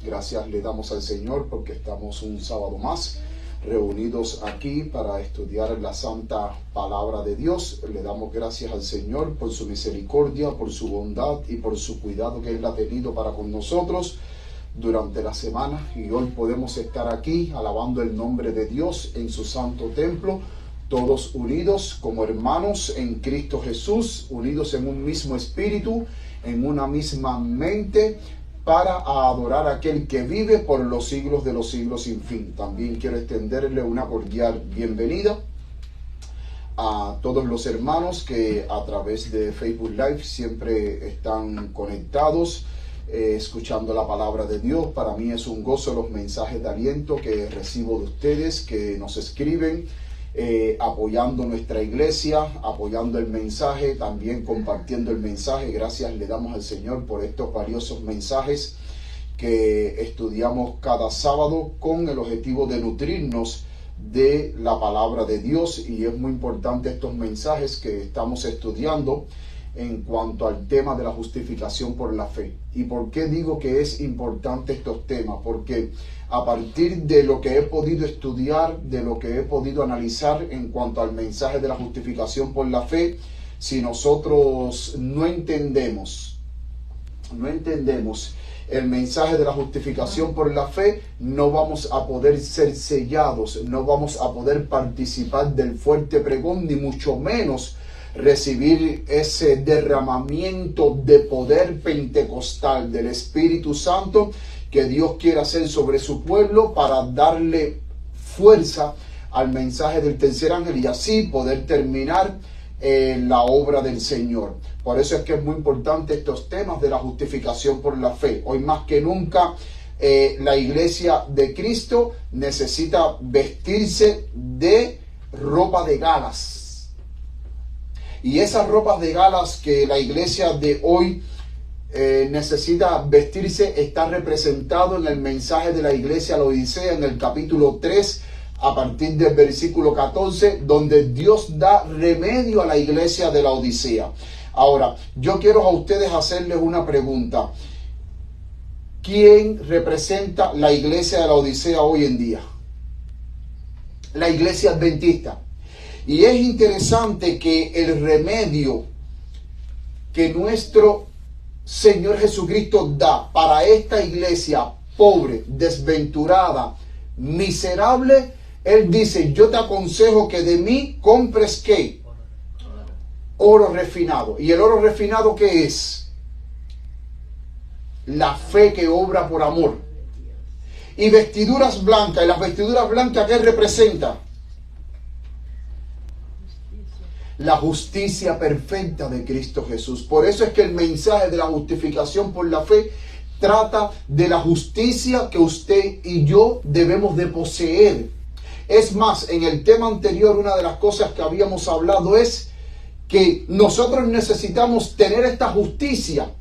Gracias le damos al Señor porque estamos un sábado más reunidos aquí para estudiar la santa palabra de Dios. Le damos gracias al Señor por su misericordia, por su bondad y por su cuidado que Él ha tenido para con nosotros durante la semana. Y hoy podemos estar aquí alabando el nombre de Dios en su santo templo, todos unidos como hermanos en Cristo Jesús, unidos en un mismo espíritu, en una misma mente, para adorar a aquel que vive por los siglos de los siglos sin fin. También quiero extenderle una cordial bienvenida a todos los hermanos que a través de Facebook Live siempre están conectados, escuchando la palabra de Dios. Para mí es un gozo los mensajes de aliento que recibo de ustedes, que nos escriben, apoyando nuestra iglesia, apoyando el mensaje, también compartiendo el mensaje. Gracias le damos al Señor por estos valiosos mensajes que estudiamos cada sábado con el objetivo de nutrirnos de la palabra de Dios. Y es muy importante estos mensajes que estamos estudiando en cuanto al tema de la justificación por la fe. ¿Y por qué digo que es importante estos temas? Porque a partir de lo que he podido estudiar, de lo que he podido analizar en cuanto al mensaje de la justificación por la fe, si nosotros no entendemos el mensaje de la justificación por la fe, no vamos a poder ser sellados, no vamos a poder participar del fuerte pregón, ni mucho menos recibir ese derramamiento de poder pentecostal del Espíritu Santo que Dios quiere hacer sobre su pueblo para darle fuerza al mensaje del tercer ángel y así poder terminar la obra del Señor. Por eso es que es muy importante estos temas de la justificación por la fe. Hoy más que nunca la iglesia de Cristo necesita vestirse de ropa de galas. Y esas ropas de galas que la iglesia de hoy necesita vestirse está representado en el mensaje de la iglesia a la Odisea, en el capítulo 3, a partir del versículo 14, donde Dios da remedio a la iglesia de la Odisea. Ahora, yo quiero a ustedes hacerles una pregunta. ¿Quién representa la iglesia de la Odisea hoy en día? La iglesia adventista. Y es interesante que el remedio que nuestro Señor Jesucristo da para esta iglesia pobre, desventurada, miserable, Él dice: yo te aconsejo que de mí compres ¿qué? Oro refinado. ¿Y el oro refinado qué es? La fe que obra por amor. Y vestiduras blancas. ¿Y las vestiduras blancas qué representa? La justicia perfecta de Cristo Jesús. Por eso es que el mensaje de la justificación por la fe trata de la justicia que usted y yo debemos de poseer. Es más, en el tema anterior, una de las cosas que habíamos hablado es que nosotros necesitamos tener esta justicia,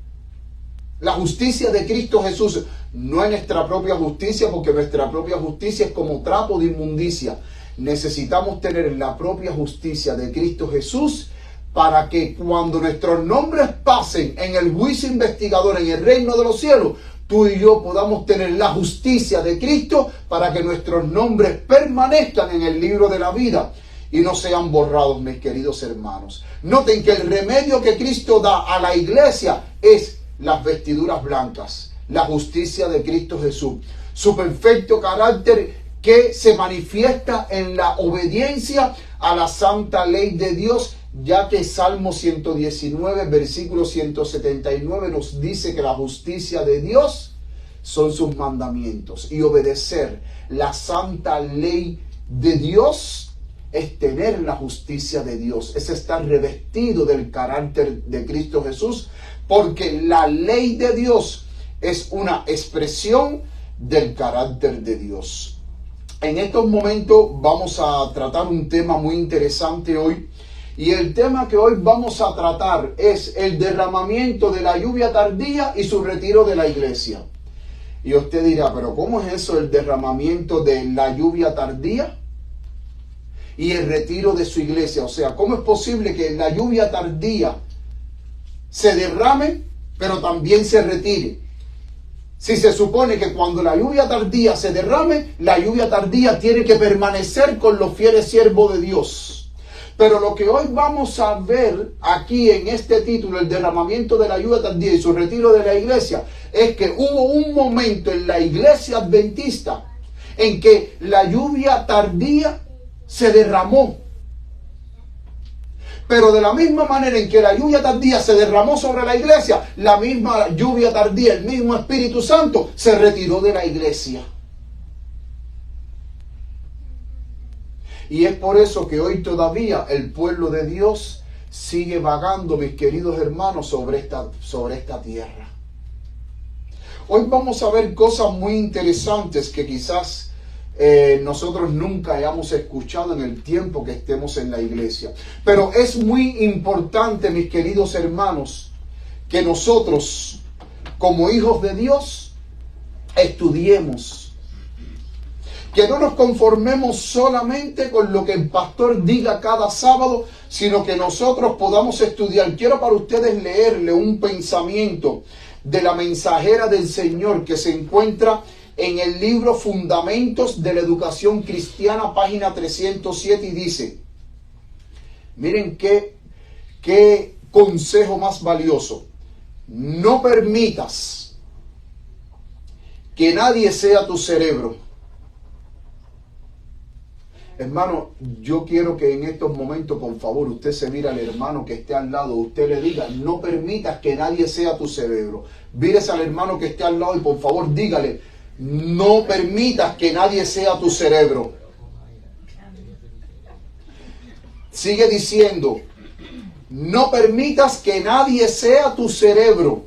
la justicia de Cristo Jesús, no en nuestra propia justicia, porque nuestra propia justicia es como trapo de inmundicia. Necesitamos tener la propia justicia de Cristo Jesús para que cuando nuestros nombres pasen en el juicio investigador en el reino de los cielos, tú y yo podamos tener la justicia de Cristo para que nuestros nombres permanezcan en el libro de la vida y no sean borrados, mis queridos hermanos. Noten que el remedio que Cristo da a la iglesia es las vestiduras blancas, la justicia de Cristo Jesús, su perfecto carácter que se manifiesta en la obediencia a la santa ley de Dios, ya que Salmo 119, versículo 179 nos dice que la justicia de Dios son sus mandamientos. Y obedecer la santa ley de Dios es tener la justicia de Dios, es estar revestido del carácter de Cristo Jesús, porque la ley de Dios es una expresión del carácter de Dios. En estos momentos vamos a tratar un tema muy interesante hoy, y el tema que hoy vamos a tratar es el derramamiento de la lluvia tardía y su retiro de la iglesia. Y usted dirá, pero ¿cómo es eso, el derramamiento de la lluvia tardía y el retiro de su iglesia? O sea, ¿cómo es posible que la lluvia tardía se derrame, pero también se retire? Si se supone que cuando la lluvia tardía se derrame, la lluvia tardía tiene que permanecer con los fieles siervos de Dios. Pero lo que hoy vamos a ver aquí en este título, el derramamiento de la lluvia tardía y su retiro de la iglesia, es que hubo un momento en la iglesia adventista en que la lluvia tardía se derramó. Pero de la misma manera en que la lluvia tardía se derramó sobre la iglesia, la misma lluvia tardía, el mismo Espíritu Santo, se retiró de la iglesia. Y es por eso que hoy todavía el pueblo de Dios sigue vagando, mis queridos hermanos, sobre esta tierra. Hoy vamos a ver cosas muy interesantes que quizás nosotros nunca hayamos escuchado en el tiempo que estemos en la iglesia. Pero es muy importante, mis queridos hermanos, que nosotros, como hijos de Dios, estudiemos. Que no nos conformemos solamente con lo que el pastor diga cada sábado, sino que nosotros podamos estudiar. Quiero para ustedes leerle un pensamiento de la mensajera del Señor que se encuentra en el libro Fundamentos de la Educación Cristiana, página 307, y dice, miren qué consejo más valioso: no permitas que nadie sea tu cerebro. Hermano, yo quiero que en estos momentos, por favor, usted se mire al hermano que esté al lado, usted le diga, no permitas que nadie sea tu cerebro. Mírese al hermano que esté al lado y por favor dígale, no permitas que nadie sea tu cerebro. Sigue diciendo, no permitas que nadie sea tu cerebro,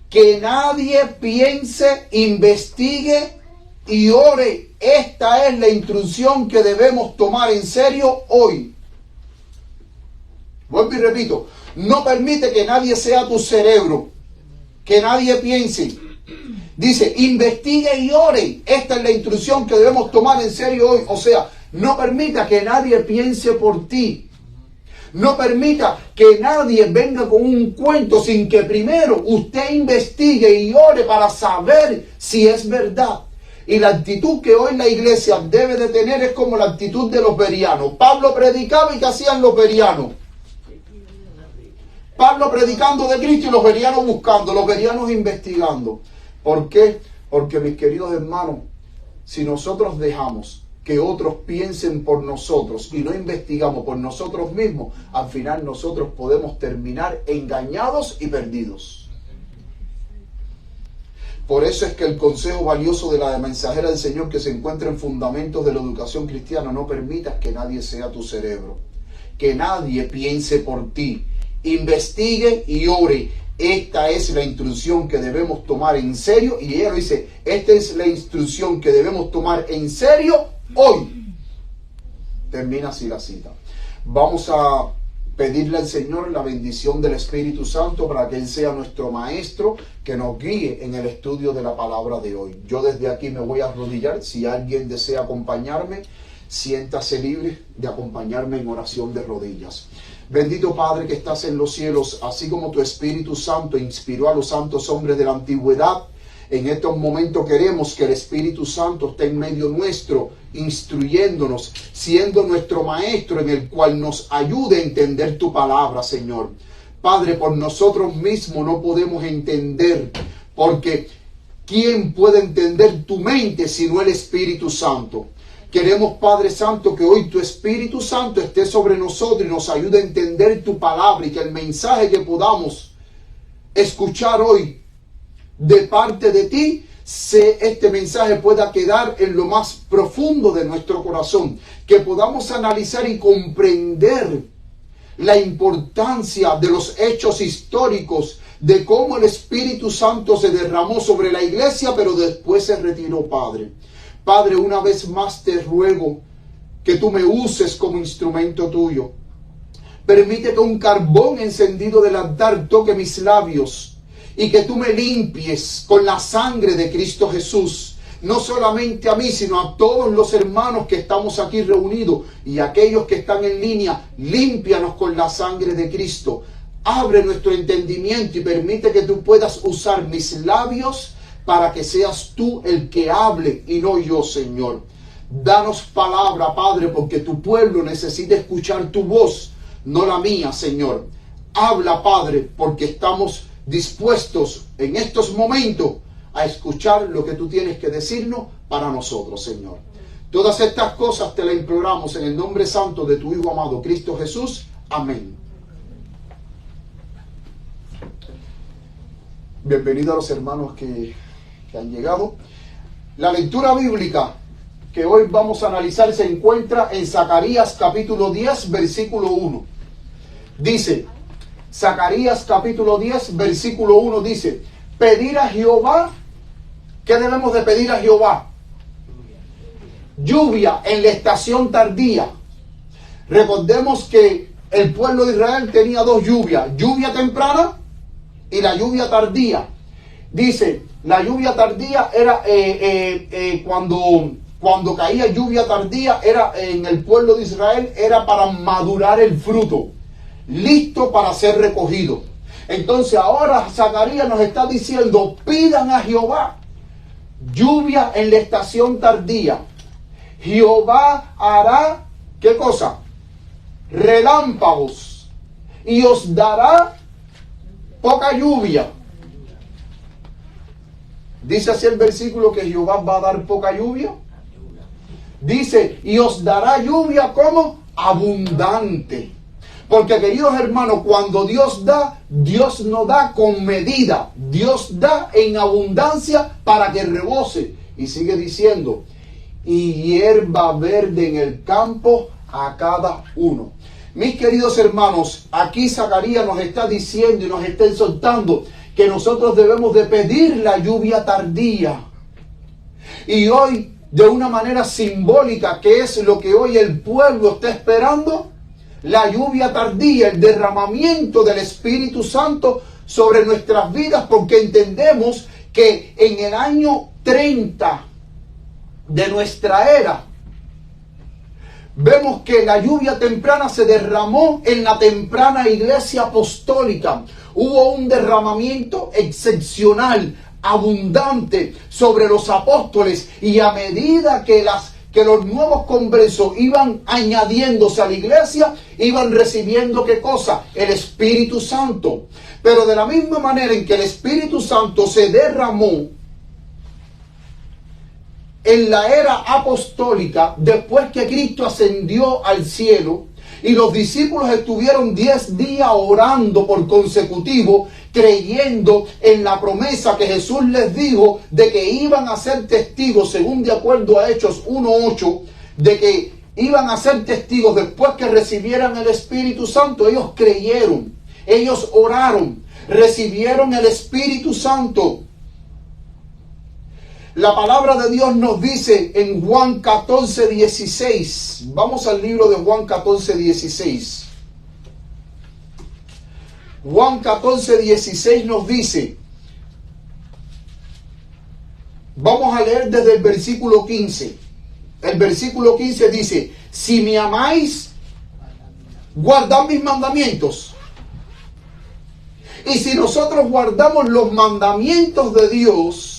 que nadie piense, investigue y ore. Esta es la instrucción que debemos tomar en serio hoy. Vuelvo y repito, no permite que nadie sea tu cerebro, que nadie piense. Dice, investigue y ore. Esta es la instrucción que debemos tomar en serio hoy. O sea, no permita que nadie piense por ti. No permita que nadie venga con un cuento sin que primero usted investigue y ore para saber si es verdad. Y la actitud que hoy la iglesia debe de tener es como la actitud de los bereanos. Pablo predicaba y ¿qué hacían los bereanos? Pablo predicando de Cristo y los bereanos buscando, los bereanos investigando. ¿Por qué? Porque, mis queridos hermanos, si nosotros dejamos que otros piensen por nosotros y no investigamos por nosotros mismos, al final nosotros podemos terminar engañados y perdidos. Por eso es que el consejo valioso de la mensajera del Señor que se encuentra en Fundamentos de la Educación Cristiana: no permitas que nadie sea tu cerebro, que nadie piense por ti, investigue y ore. Esta es la instrucción que debemos tomar en serio, y ella lo dice, esta es la instrucción que debemos tomar en serio hoy. Termina así la cita. Vamos a pedirle al Señor la bendición del Espíritu Santo para que Él sea nuestro maestro, que nos guíe en el estudio de la palabra de hoy. Yo desde aquí me voy a arrodillar. Si alguien desea acompañarme, siéntase libre de acompañarme en oración de rodillas. Bendito Padre que estás en los cielos, así como tu Espíritu Santo inspiró a los santos hombres de la antigüedad, en estos momentos queremos que el Espíritu Santo esté en medio nuestro, instruyéndonos, siendo nuestro maestro, en el cual nos ayude a entender tu palabra, Señor. Padre, por nosotros mismos no podemos entender, porque ¿quién puede entender tu mente sino el Espíritu Santo? Queremos, Padre Santo, que hoy tu Espíritu Santo esté sobre nosotros y nos ayude a entender tu palabra, y que el mensaje que podamos escuchar hoy de parte de ti, este mensaje pueda quedar en lo más profundo de nuestro corazón, que podamos analizar y comprender la importancia de los hechos históricos, de cómo el Espíritu Santo se derramó sobre la iglesia, pero después se retiró, Padre. Padre, una vez más te ruego que tú me uses como instrumento tuyo. Permite que un carbón encendido del altar toque mis labios y que tú me limpies con la sangre de Cristo Jesús. No solamente a mí, sino a todos los hermanos que estamos aquí reunidos y aquellos que están en línea. Límpianos con la sangre de Cristo. Abre nuestro entendimiento y permite que tú puedas usar mis labios para que seas tú el que hable y no yo, Señor. Danos palabra, Padre, porque tu pueblo necesita escuchar tu voz, no la mía, Señor. Habla, Padre, porque estamos dispuestos en estos momentos a escuchar lo que tú tienes que decirnos para nosotros, Señor. Todas estas cosas te las imploramos en el nombre santo de tu Hijo amado, Cristo Jesús. Amén. Bienvenidos a los hermanos que han llegado. La lectura bíblica que hoy vamos a analizar se encuentra en Zacarías capítulo 10, versículo 1. Dice, Zacarías capítulo 10, versículo 1 dice, pedir a Jehová. ¿Qué debemos de pedir a Jehová? Lluvia en la estación tardía. Recordemos que el pueblo de Israel tenía dos lluvias, lluvia temprana y la lluvia tardía. Dice, la lluvia tardía era cuando caía lluvia tardía, era en el pueblo de Israel, era para madurar el fruto, listo para ser recogido. Entonces ahora Zacarías nos está diciendo, pidan a Jehová lluvia en la estación tardía. Jehová hará, ¿qué cosa? Relámpagos, y os dará poca lluvia. Dice así el versículo que Jehová va a dar poca lluvia. Dice, y os dará lluvia como abundante. Porque, queridos hermanos, cuando Dios da, Dios no da con medida. Dios da en abundancia para que rebose. Y sigue diciendo, y hierba verde en el campo a cada uno. Mis queridos hermanos, aquí Zacarías nos está diciendo y nos está exhortando que nosotros debemos de pedir la lluvia tardía. Y hoy, de una manera simbólica, que es lo que hoy el pueblo está esperando, la lluvia tardía, el derramamiento del Espíritu Santo sobre nuestras vidas, porque entendemos que en el año 30 de nuestra era, vemos que la lluvia temprana se derramó en la temprana iglesia apostólica. Hubo un derramamiento excepcional, abundante sobre los apóstoles, y a medida que los nuevos conversos iban añadiéndose a la iglesia, iban recibiendo ¿qué cosa? El Espíritu Santo. Pero de la misma manera en que el Espíritu Santo se derramó en la era apostólica, después que Cristo ascendió al cielo, y los discípulos estuvieron 10 días orando por consecutivo, creyendo en la promesa que Jesús les dijo de que iban a ser testigos, según de acuerdo a Hechos 1:8, de que iban a ser testigos después que recibieran el Espíritu Santo. Ellos creyeron, ellos oraron, recibieron el Espíritu Santo. La palabra de Dios nos dice en Juan 14:16. Vamos al libro de Juan 14:16. Juan 14:16 nos dice, vamos a leer desde el versículo 15. El versículo 15 dice, si me amáis, guardad mis mandamientos. Y si nosotros guardamos los mandamientos de Dios,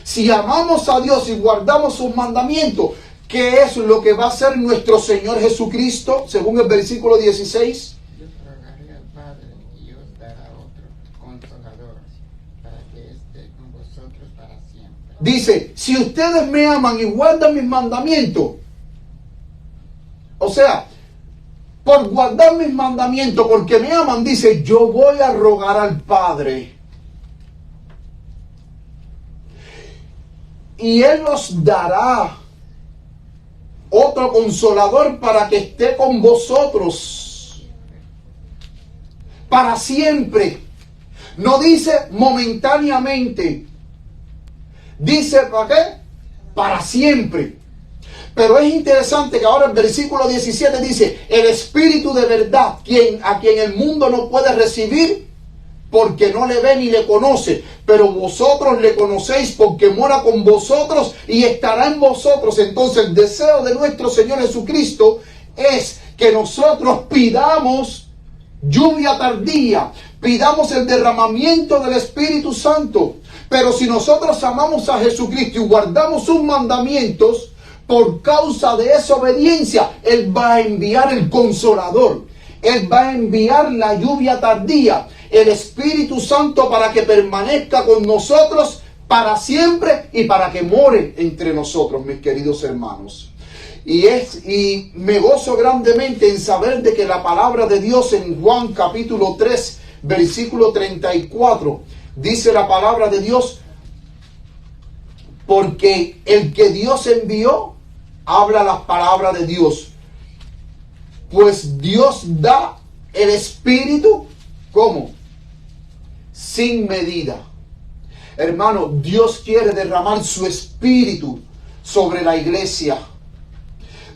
si amamos a Dios y guardamos sus mandamientos, ¿qué es lo que va a hacer nuestro Señor Jesucristo? Según el versículo 16. Yo rogaré al Padre y os dará otro consolador para que esté con vosotros para siempre. Dice, si ustedes me aman y guardan mis mandamientos, o sea, por guardar mis mandamientos, porque me aman, dice, yo voy a rogar al Padre. Y Él os dará otro consolador para que esté con vosotros para siempre. No dice momentáneamente. Dice, ¿para qué? Para siempre. Pero es interesante que ahora el versículo 17 dice, el Espíritu de verdad, a quien el mundo no puede recibir, porque no le ve ni le conoce, pero vosotros le conocéis porque mora con vosotros y estará en vosotros. Entonces el deseo de nuestro Señor Jesucristo es que nosotros pidamos lluvia tardía, pidamos el derramamiento del Espíritu Santo. Pero si nosotros amamos a Jesucristo y guardamos sus mandamientos, por causa de esa obediencia, Él va a enviar el Consolador. Él va a enviar la lluvia tardía, el Espíritu Santo, para que permanezca con nosotros para siempre y para que more entre nosotros, mis queridos hermanos. Y me gozo grandemente en saber de que la palabra de Dios en Juan capítulo 3, versículo 34, dice la palabra de Dios: porque el que Dios envió habla las palabras de Dios. Pues Dios da el Espíritu, ¿cómo? Sin medida. Hermano, Dios quiere derramar su Espíritu sobre la iglesia.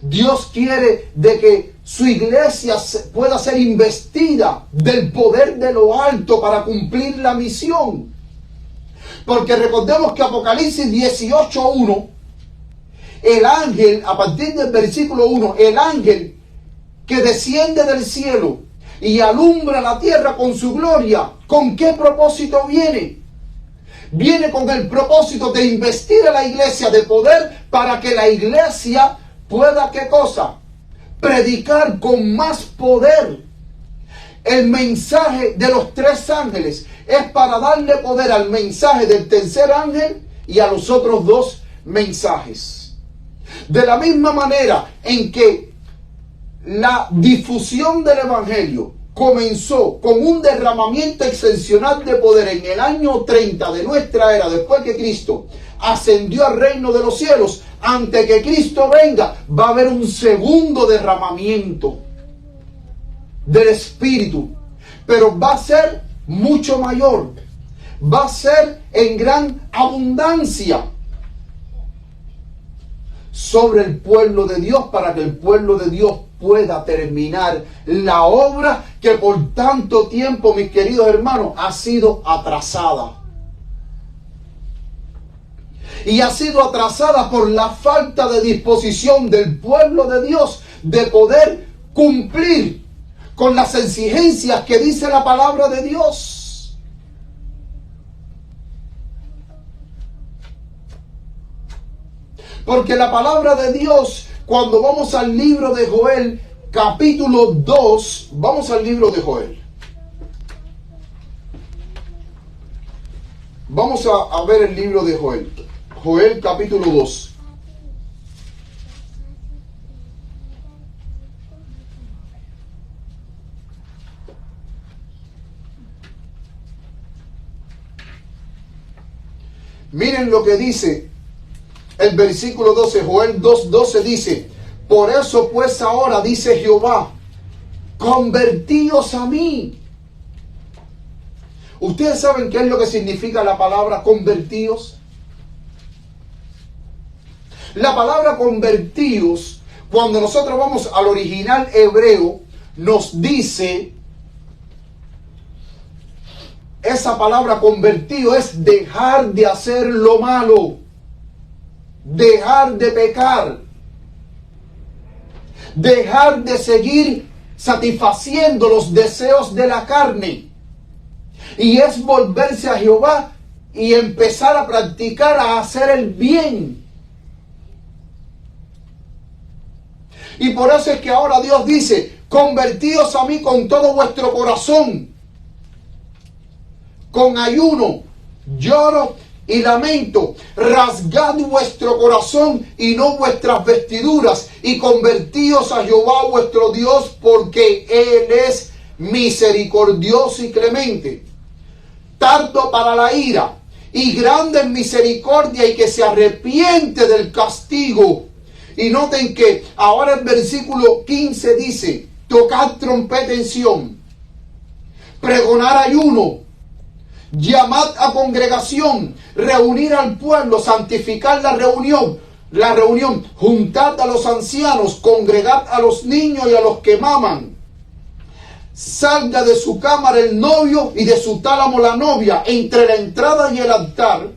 Dios quiere de que su iglesia pueda ser investida del poder de lo alto para cumplir la misión. Porque recordemos que Apocalipsis 18:1, el ángel, a partir del versículo 1, el ángel que desciende del cielo y alumbra la tierra con su gloria, ¿con qué propósito viene? Viene con el propósito de investir a la iglesia de poder para que la iglesia pueda, ¿qué cosa? Predicar con más poder. El mensaje de los tres ángeles es para darle poder al mensaje del tercer ángel y a los otros dos mensajes. De la misma manera en que la difusión del evangelio comenzó con un derramamiento excepcional de poder en el año 30 de nuestra era, después que Cristo ascendió al reino de los cielos, antes que Cristo venga, va a haber un segundo derramamiento del Espíritu, pero va a ser mucho mayor, va a ser en gran abundancia sobre el pueblo de Dios, para que el pueblo de Dios pueda terminar la obra que por tanto tiempo, mis queridos hermanos, ha sido atrasada. Y ha sido atrasada por la falta de disposición del pueblo de Dios de poder cumplir con las exigencias que dice la palabra de Dios. Porque la palabra de Dios, cuando vamos al libro de Joel, capítulo 2, vamos al libro de Joel. Vamos a ver el libro de Joel. Joel capítulo 2. Miren lo que dice el versículo 12, Joel 2:12 dice: por eso pues ahora, dice Jehová, convertíos a mí. ¿Ustedes saben qué es lo que significa la palabra convertíos? La palabra convertíos, cuando nosotros vamos al original hebreo, nos dice, esa palabra convertido es dejar de hacer lo malo, dejar de pecar, dejar de seguir satisfaciendo los deseos de la carne, y es volverse a Jehová y empezar a practicar, a hacer el bien. Y por eso es que ahora Dios dice: convertíos a mí con todo vuestro corazón, con ayuno, lloro y lamento. Rasgad vuestro corazón y no vuestras vestiduras, y convertíos a Jehová vuestro Dios, porque Él es misericordioso y clemente, tardo para la ira y grande en misericordia, y que se arrepiente del castigo. Y noten que ahora el versículo 15 dice: tocad trompeta en Sión, pregonar ayuno, llamad a congregación, reunir al pueblo, santificar la reunión, juntad a los ancianos, congregad a los niños y a los que maman. Salga de su cámara el novio y de su tálamo la novia, entre la entrada y el altar.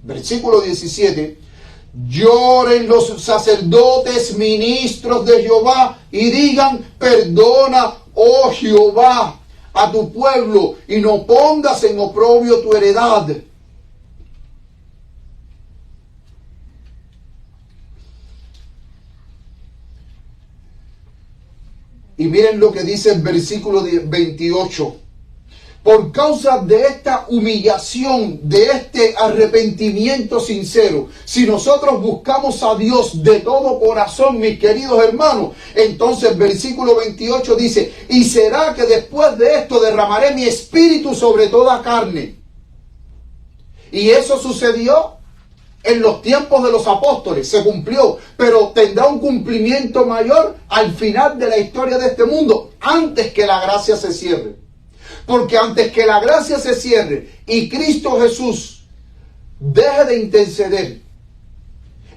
Versículo 17. Lloren los sacerdotes, ministros de Jehová, y digan: perdona, oh Jehová, a tu pueblo, y no pongas en oprobio tu heredad. Y miren lo que dice el versículo 28. Por causa de esta humillación, de este arrepentimiento sincero, si nosotros buscamos a Dios de todo corazón, mis queridos hermanos, entonces el versículo 28 dice, y será que después de esto derramaré mi espíritu sobre toda carne. Y eso sucedió en los tiempos de los apóstoles, se cumplió, pero tendrá un cumplimiento mayor al final de la historia de este mundo, antes que la gracia se cierre. Porque antes que la gracia se cierre y Cristo Jesús deje de interceder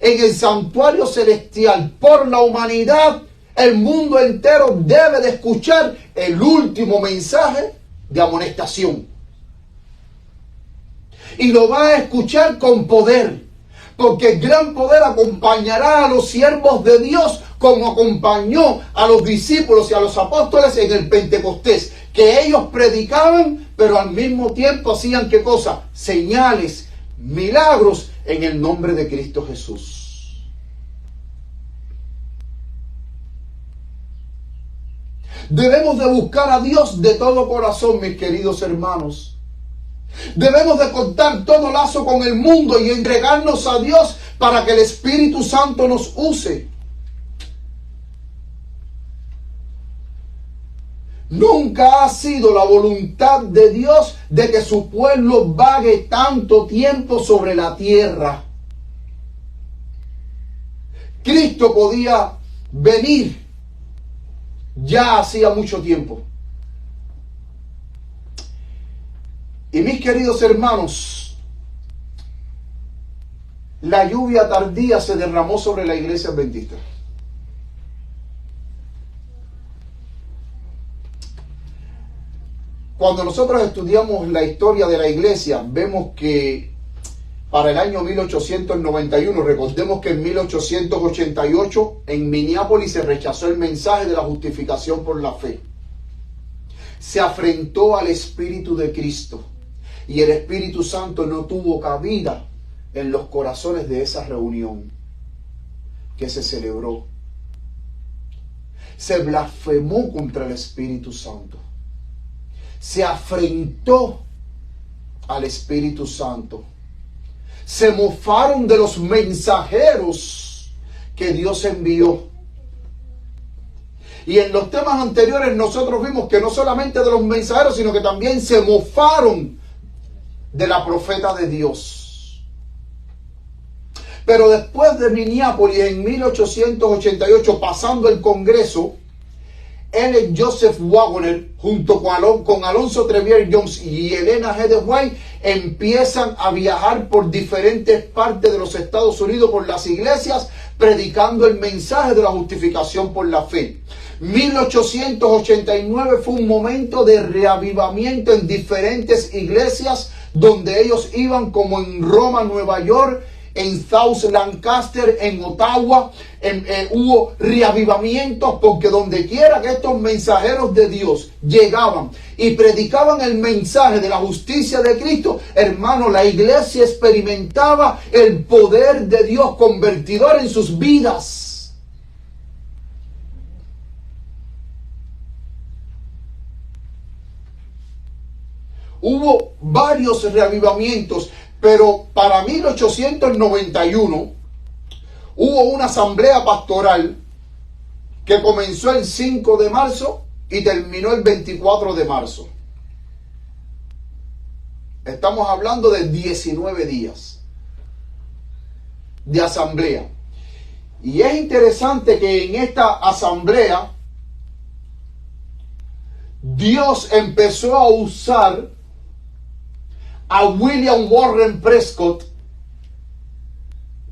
en el santuario celestial por la humanidad, el mundo entero debe de escuchar el último mensaje de amonestación. Y lo va a escuchar con poder, porque el gran poder acompañará a los siervos de Dios como acompañó a los discípulos y a los apóstoles en el Pentecostés, que ellos predicaban, pero al mismo tiempo hacían ¿qué cosa? Señales, milagros en el nombre de Cristo Jesús. Debemos de buscar a Dios de todo corazón, mis queridos hermanos. Debemos de cortar todo lazo con el mundo y entregarnos a Dios para que el Espíritu Santo nos use. Nunca ha sido la voluntad de Dios de que su pueblo vague tanto tiempo sobre la tierra. Cristo podía venir ya hacía mucho tiempo. Y mis queridos hermanos, la lluvia tardía se derramó sobre la iglesia adventista. Cuando nosotros estudiamos la historia de la iglesia, vemos que para el año 1891, recordemos que en 1888 en Minneapolis se rechazó el mensaje de la justificación por la fe. Se afrentó al Espíritu de Cristo y el Espíritu Santo no tuvo cabida en los corazones de esa reunión que se celebró. Se blasfemó contra el Espíritu Santo. Se afrentó al Espíritu Santo. Se mofaron de los mensajeros que Dios envió. Y en los temas anteriores nosotros vimos que no solamente de los mensajeros, sino que también se mofaron de la profeta de Dios. Pero después de Minneapolis, en 1888, pasando el Congreso, L. Joseph Waggoner, junto con Alonzo Trevier Jones y Elena G. White, empiezan a viajar por diferentes partes de los Estados Unidos, por las iglesias, predicando el mensaje de la justificación por la fe. 1889 fue un momento de reavivamiento en diferentes iglesias, donde ellos iban, como en Roma, Nueva York, en South Lancaster, en Ottawa. Hubo reavivamientos, porque donde quiera que estos mensajeros de Dios llegaban y predicaban el mensaje de la justicia de Cristo, hermano, la iglesia experimentaba el poder de Dios convertidor en sus vidas. Hubo varios reavivamientos, pero para 1891 hubo una asamblea pastoral que comenzó el 5 de marzo y terminó el 24 de marzo. Estamos hablando de 19 días de asamblea. Y es interesante que en esta asamblea Dios empezó a usar a William Warren Prescott,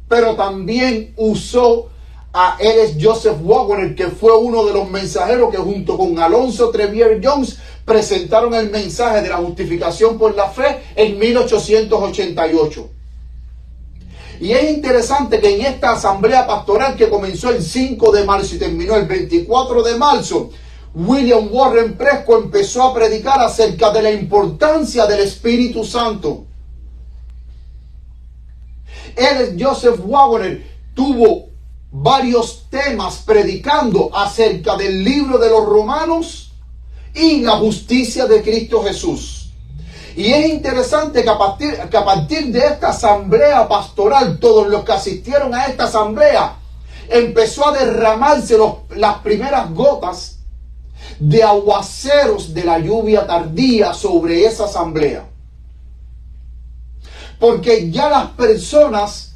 pero también usó a L. Joseph Waggoner, que fue uno de los mensajeros que junto con Alonzo Trevier Jones presentaron el mensaje de la justificación por la fe en 1888. Y es interesante que en esta asamblea pastoral que comenzó el 5 de marzo y terminó el 24 de marzo, William Warren Prescott empezó a predicar acerca de la importancia del Espíritu Santo. Joseph Waggoner tuvo varios temas predicando acerca del libro de los Romanos y la justicia de Cristo Jesús. Y es interesante que a partir de esta asamblea pastoral, todos los que asistieron a esta asamblea, empezó a derramarse las primeras gotas de aguaceros de la lluvia tardía sobre esa asamblea. Porque ya las personas,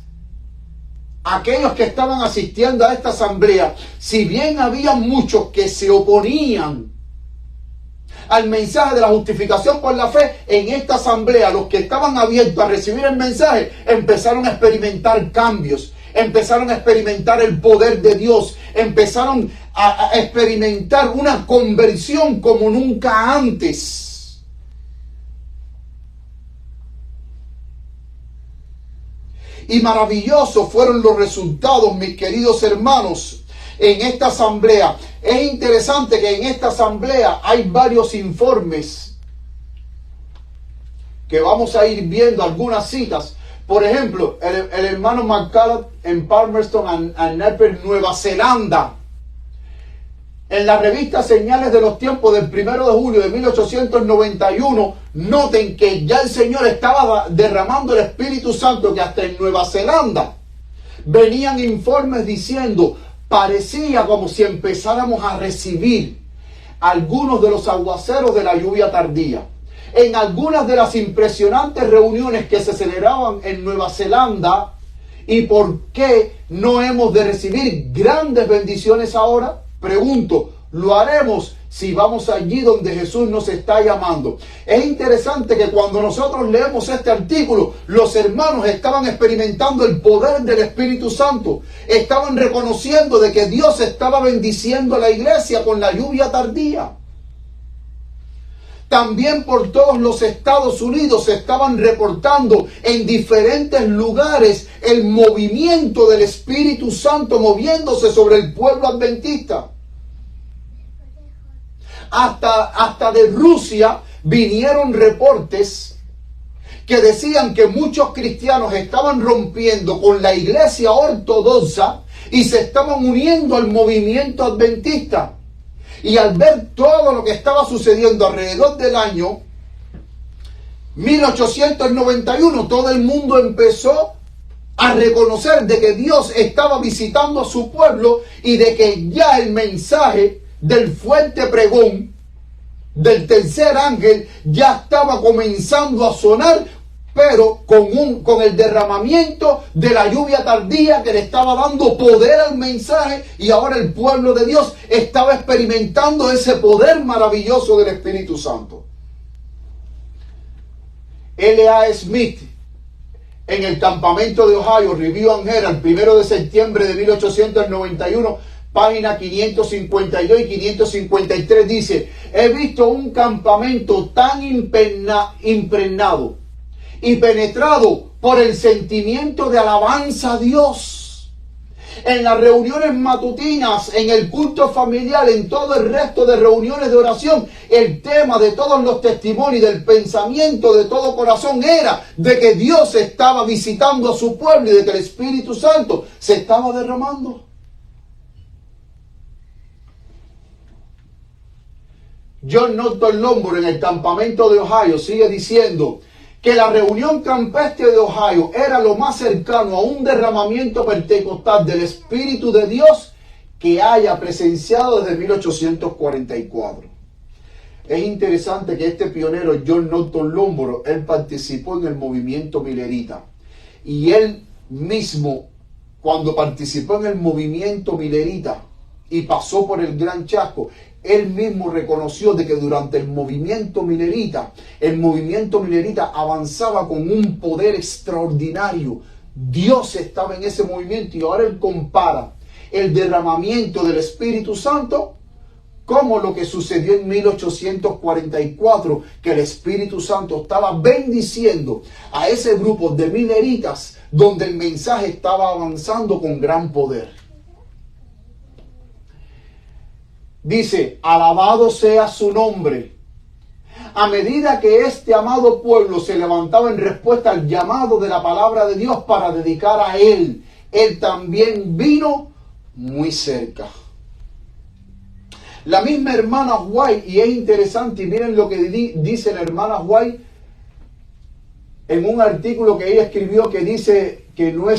aquellos que estaban asistiendo a esta asamblea, si bien había muchos que se oponían al mensaje de la justificación por la fe, en esta asamblea los que estaban abiertos a recibir el mensaje empezaron a experimentar cambios, empezaron a experimentar el poder de Dios, empezaron a experimentar una conversión como nunca antes. Y maravillosos fueron los resultados, mis queridos hermanos, en esta asamblea. Es interesante que en esta asamblea hay varios informes que vamos a ir viendo algunas citas. Por ejemplo, el hermano McCullough en Palmerston and Nepean, Nueva Zelanda. En la revista Señales de los Tiempos del 1 de julio de 1891, noten que ya el Señor estaba derramando el Espíritu Santo, que hasta en Nueva Zelanda venían informes diciendo, parecía como si empezáramos a recibir algunos de los aguaceros de la lluvia tardía. En algunas de las impresionantes reuniones que se celebraban en Nueva Zelanda, ¿y por qué no hemos de recibir grandes bendiciones ahora? Pregunto, ¿lo haremos si vamos allí donde Jesús nos está llamando? Es interesante que cuando nosotros leemos este artículo, los hermanos estaban experimentando el poder del Espíritu Santo. Estaban reconociendo de que Dios estaba bendiciendo a la iglesia con la lluvia tardía. También por todos los Estados Unidos se estaban reportando en diferentes lugares el movimiento del Espíritu Santo moviéndose sobre el pueblo adventista. Hasta de Rusia vinieron reportes que decían que muchos cristianos estaban rompiendo con la iglesia ortodoxa y se estaban uniendo al movimiento adventista. Y al ver todo lo que estaba sucediendo alrededor del año 1891, todo el mundo empezó a reconocer de que Dios estaba visitando a su pueblo y de que ya el mensaje del fuerte pregón del tercer ángel ya estaba comenzando a sonar, pero con el derramamiento de la lluvia tardía que le estaba dando poder al mensaje, y ahora el pueblo de Dios estaba experimentando ese poder maravilloso del Espíritu Santo. L.A. Smith, en el campamento de Ohio, Review and Herald, 1 de septiembre de 1891, página 552 y 553, dice: he visto un campamento tan impregnado y penetrado por el sentimiento de alabanza a Dios. En las reuniones matutinas, en el culto familiar, en todo el resto de reuniones de oración, el tema de todos los testimonios, del pensamiento de todo corazón era de que Dios estaba visitando a su pueblo y de que el Espíritu Santo se estaba derramando. John Norton Lombard, en el campamento de Ohio, sigue diciendo que la reunión campestre de Ohio era lo más cercano a un derramamiento pentecostal del Espíritu de Dios que haya presenciado desde 1844. Es interesante que este pionero, John Norton Lombard, él participó en el movimiento milerita. Y él mismo, cuando participó en el movimiento milerita y pasó por el Gran Chasco, él mismo reconoció de que durante el movimiento milerita avanzaba con un poder extraordinario. Dios estaba en ese movimiento, y ahora él compara el derramamiento del Espíritu Santo como lo que sucedió en 1844, que el Espíritu Santo estaba bendiciendo a ese grupo de mileritas donde el mensaje estaba avanzando con gran poder. Dice: alabado sea su nombre. A medida que este amado pueblo se levantaba en respuesta al llamado de la palabra de Dios para dedicar a Él, Él también vino muy cerca. La misma hermana White, y es interesante, y miren lo que dice la hermana White en un artículo que ella escribió, que dice que no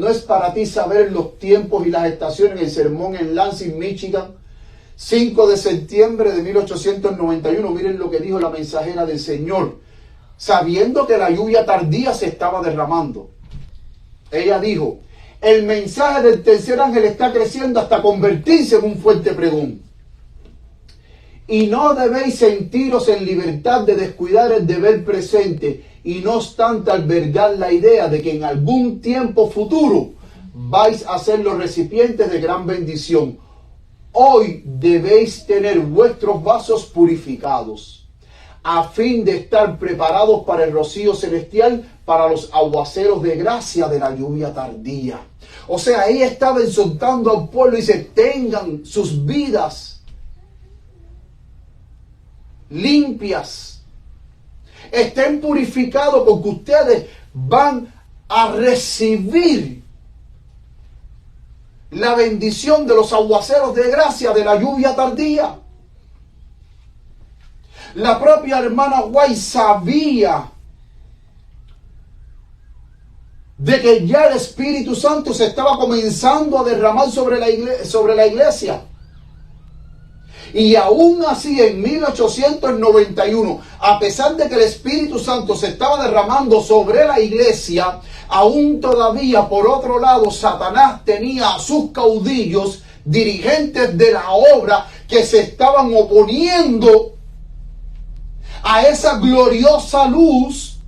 es para ti saber los tiempos y las estaciones, el sermón en Lansing, Michigan, 5 de septiembre de 1891. Miren lo que dijo la mensajera del Señor, sabiendo que la lluvia tardía se estaba derramando. Ella dijo: el mensaje del tercer ángel está creciendo hasta convertirse en un fuerte pregón. Y no debéis sentiros en libertad de descuidar el deber presente, y no obstante albergar la idea de que en algún tiempo futuro vais a ser los recipientes de gran bendición. Hoy debéis tener vuestros vasos purificados, a fin de estar preparados para el rocío celestial, para los aguaceros de gracia de la lluvia tardía. O sea, ella estaba exhortando al pueblo y dice: tengan sus vidas limpias, estén purificados, porque ustedes van a recibir la bendición de los aguaceros de gracia de la lluvia tardía. La propia hermana White sabía de que ya el Espíritu Santo se estaba comenzando a derramar sobre la iglesia. Y aún así, en 1891, a pesar de que el Espíritu Santo se estaba derramando sobre la iglesia, aún todavía, por otro lado, Satanás tenía a sus caudillos, dirigentes de la obra, que se estaban oponiendo a esa gloriosa luz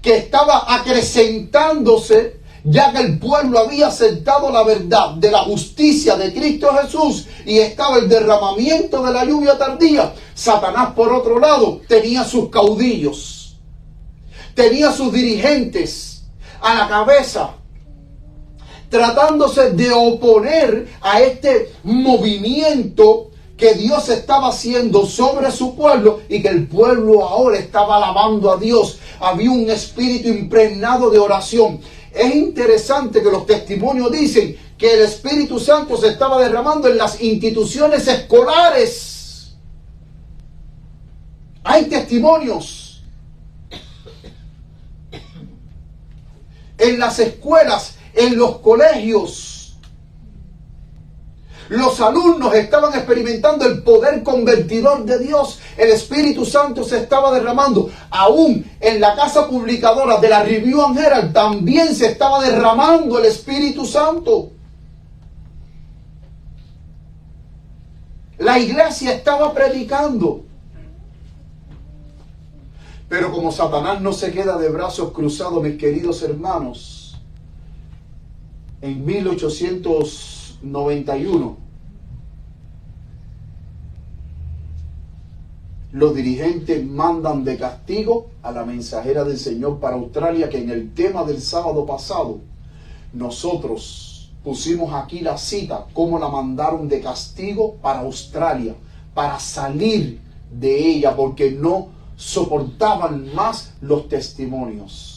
que estaba acrecentándose, ya que el pueblo había aceptado la verdad de la justicia de Cristo Jesús y estaba el derramamiento de la lluvia tardía. Satanás, por otro lado, tenía sus caudillos, tenía sus dirigentes a la cabeza, tratándose de oponer a este movimiento que Dios estaba haciendo sobre su pueblo, y que el pueblo ahora estaba alabando a Dios. Había un espíritu impregnado de oración. Es interesante que los testimonios dicen que el Espíritu Santo se estaba derramando en las instituciones escolares. Hay testimonios en las escuelas, en los colegios. Los alumnos estaban experimentando el poder convertidor de Dios. El Espíritu Santo se estaba derramando. Aún en la casa publicadora de la Review and Herald también se estaba derramando el Espíritu Santo. La iglesia estaba predicando. Pero como Satanás no se queda de brazos cruzados, mis queridos hermanos, en 1891, los dirigentes mandan de castigo a la mensajera del Señor para Australia, que en el tema del sábado pasado nosotros pusimos aquí la cita, cómo la mandaron de castigo para Australia, para salir de ella, porque no soportaban más los testimonios.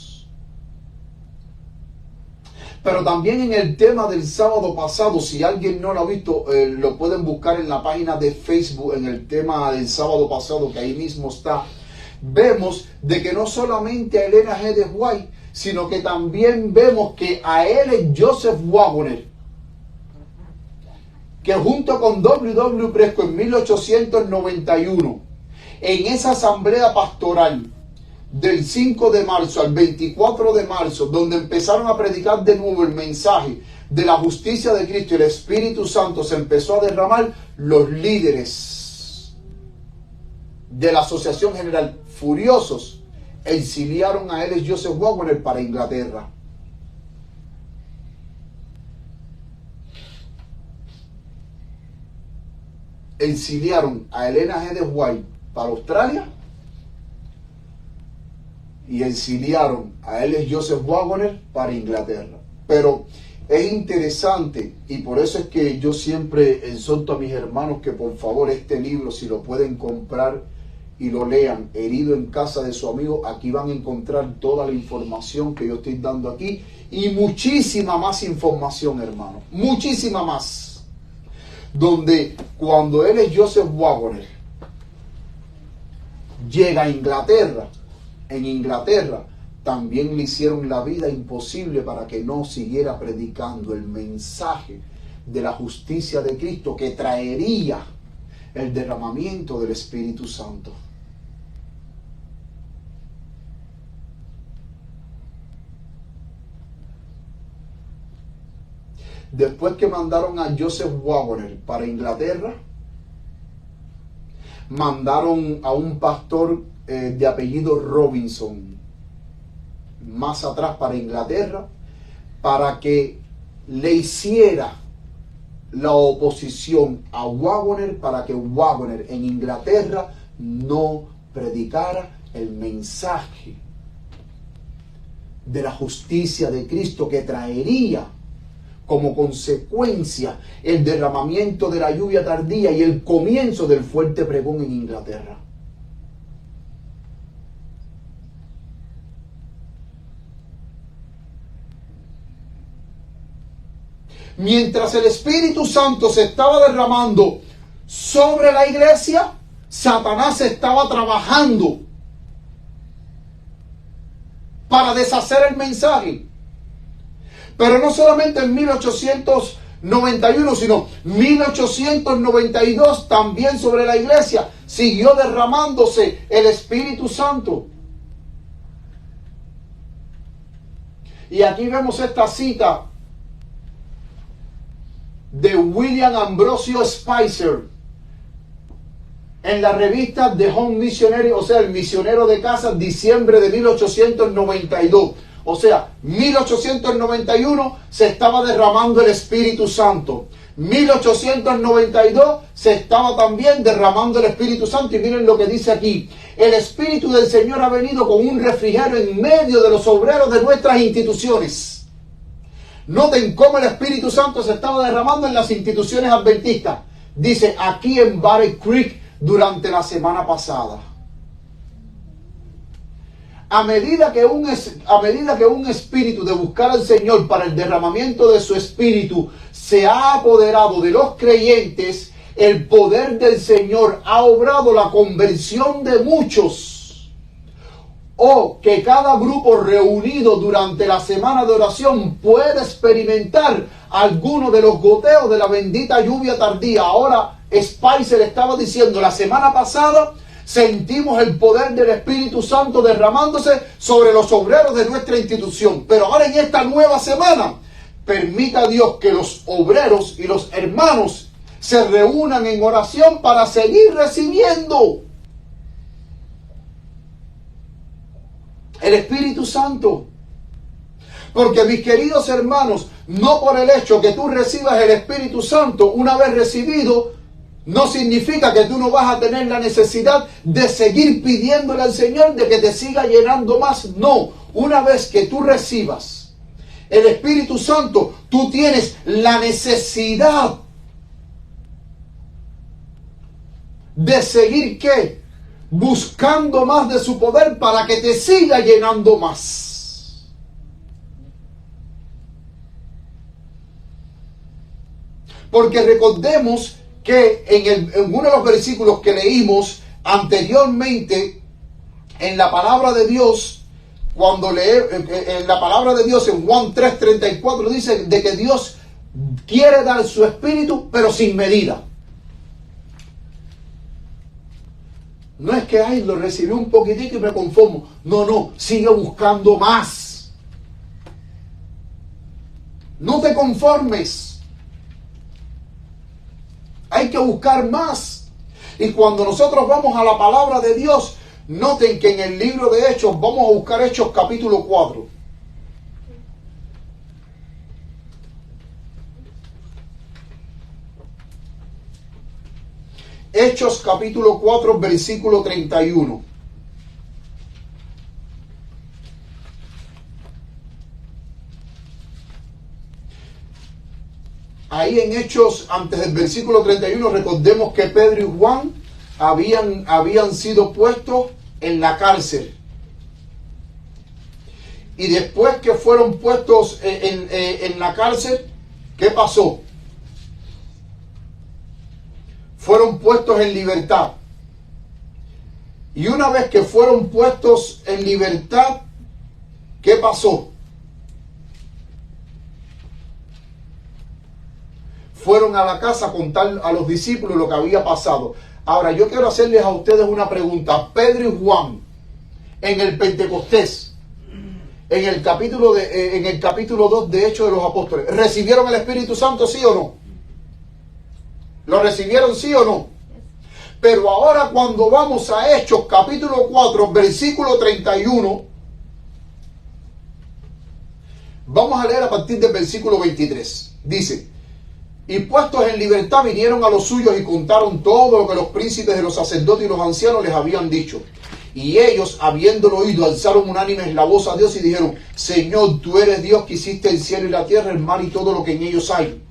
Pero también en el tema del sábado pasado, si alguien no lo ha visto, lo pueden buscar en la página de Facebook, en el tema del sábado pasado, que ahí mismo está. Vemos de que no solamente a Elena G. de White, sino que también vemos que a él, Joseph Waggoner, que junto con W. Prescott en 1891, en esa asamblea pastoral, del 5 de marzo al 24 de marzo, donde empezaron a predicar de nuevo el mensaje de la justicia de Cristo y el Espíritu Santo se empezó a derramar, los líderes de la Asociación General, furiosos, exiliaron a L. Joseph Waggoner para Inglaterra. Exiliaron a Elena G. de White para Australia y exiliaron a L. Joseph Waggoner para Inglaterra. Pero es interesante, y por eso es que yo siempre exhorto a mis hermanos que por favor este libro, si lo pueden comprar, y lo lean, Herido en casa de su amigo, aquí van a encontrar toda la información que yo estoy dando aquí y muchísima más información, hermano, muchísima más. Donde cuando él es Joseph Waggoner, llega a Inglaterra, en Inglaterra también le hicieron la vida imposible para que no siguiera predicando el mensaje de la justicia de Cristo que traería el derramamiento del Espíritu Santo. Después que mandaron a Joseph Waggoner para Inglaterra, mandaron a un pastor de apellido Robinson más atrás para Inglaterra para que le hiciera la oposición a Waggoner, para que Waggoner en Inglaterra no predicara el mensaje de la justicia de Cristo que traería como consecuencia el derramamiento de la lluvia tardía y el comienzo del fuerte pregón en Inglaterra. Mientras el Espíritu Santo se estaba derramando sobre la iglesia, Satanás estaba trabajando para deshacer el mensaje. Pero no solamente en 1891, sino 1892 también sobre la iglesia siguió derramándose el Espíritu Santo. Y aquí vemos esta cita de William Ambrosio Spicer en la revista The Home Missionary, o sea, el misionero de casa, diciembre de 1892. O sea, 1891 se estaba derramando el Espíritu Santo. 1892 se estaba también derramando el Espíritu Santo. Y miren lo que dice aquí. El Espíritu del Señor ha venido con un refrigerio en medio de los obreros de nuestras instituciones. Noten cómo el Espíritu Santo se estaba derramando en las instituciones adventistas. Dice aquí en Battle Creek durante la semana pasada. A medida que un espíritu de buscar al Señor para el derramamiento de su espíritu se ha apoderado de los creyentes, el poder del Señor ha obrado la conversión de muchos. O que cada grupo reunido durante la semana de oración puede experimentar alguno de los goteos de la bendita lluvia tardía. Ahora Spicer estaba diciendo, la semana pasada sentimos el poder del Espíritu Santo derramándose sobre los obreros de nuestra institución. Pero ahora en esta nueva semana, permita Dios que los obreros y los hermanos se reúnan en oración para seguir recibiendo el Espíritu Santo. Porque mis queridos hermanos, no por el hecho que tú recibas el Espíritu Santo una vez recibido, no significa que tú no vas a tener la necesidad de seguir pidiéndole al Señor de que te siga llenando más. No, una vez que tú recibas el Espíritu Santo, tú tienes la necesidad de seguir, ¿qué? Buscando más de su poder para que te siga llenando más. Porque recordemos que en uno de los versículos que leímos anteriormente en la palabra de Dios, cuando en la palabra de Dios en Juan 3:34 dice de que Dios quiere dar su espíritu pero sin medida. No es que lo recibí un poquitito y me conformo. No, sigue buscando más. No te conformes. Hay que buscar más. Y cuando nosotros vamos a la palabra de Dios, noten que en el libro de Hechos, vamos a buscar Hechos capítulo 4. Hechos capítulo 4, versículo 31. Ahí en Hechos, antes del versículo 31, recordemos que Pedro y Juan habían sido puestos en la cárcel. Y después que fueron puestos en la cárcel, ¿qué pasó? Fueron puestos en libertad. Y una vez que fueron puestos en libertad, ¿qué pasó? Fueron a la casa a contar a los discípulos lo que había pasado. Ahora, yo quiero hacerles a ustedes una pregunta. Pedro y Juan, en el Pentecostés, en el capítulo 2 de Hechos de los Apóstoles, ¿recibieron el Espíritu Santo, sí o no? ¿Lo recibieron, sí o no? Pero ahora cuando vamos a Hechos capítulo 4, versículo 31, vamos a leer a partir del versículo 23. Dice: y puestos en libertad vinieron a los suyos y contaron todo lo que los príncipes de los sacerdotes y los ancianos les habían dicho. Y ellos, habiéndolo oído, alzaron unánimes la voz a Dios y dijeron: Señor, tú eres Dios que hiciste el cielo y la tierra, el mar y todo lo que en ellos hay.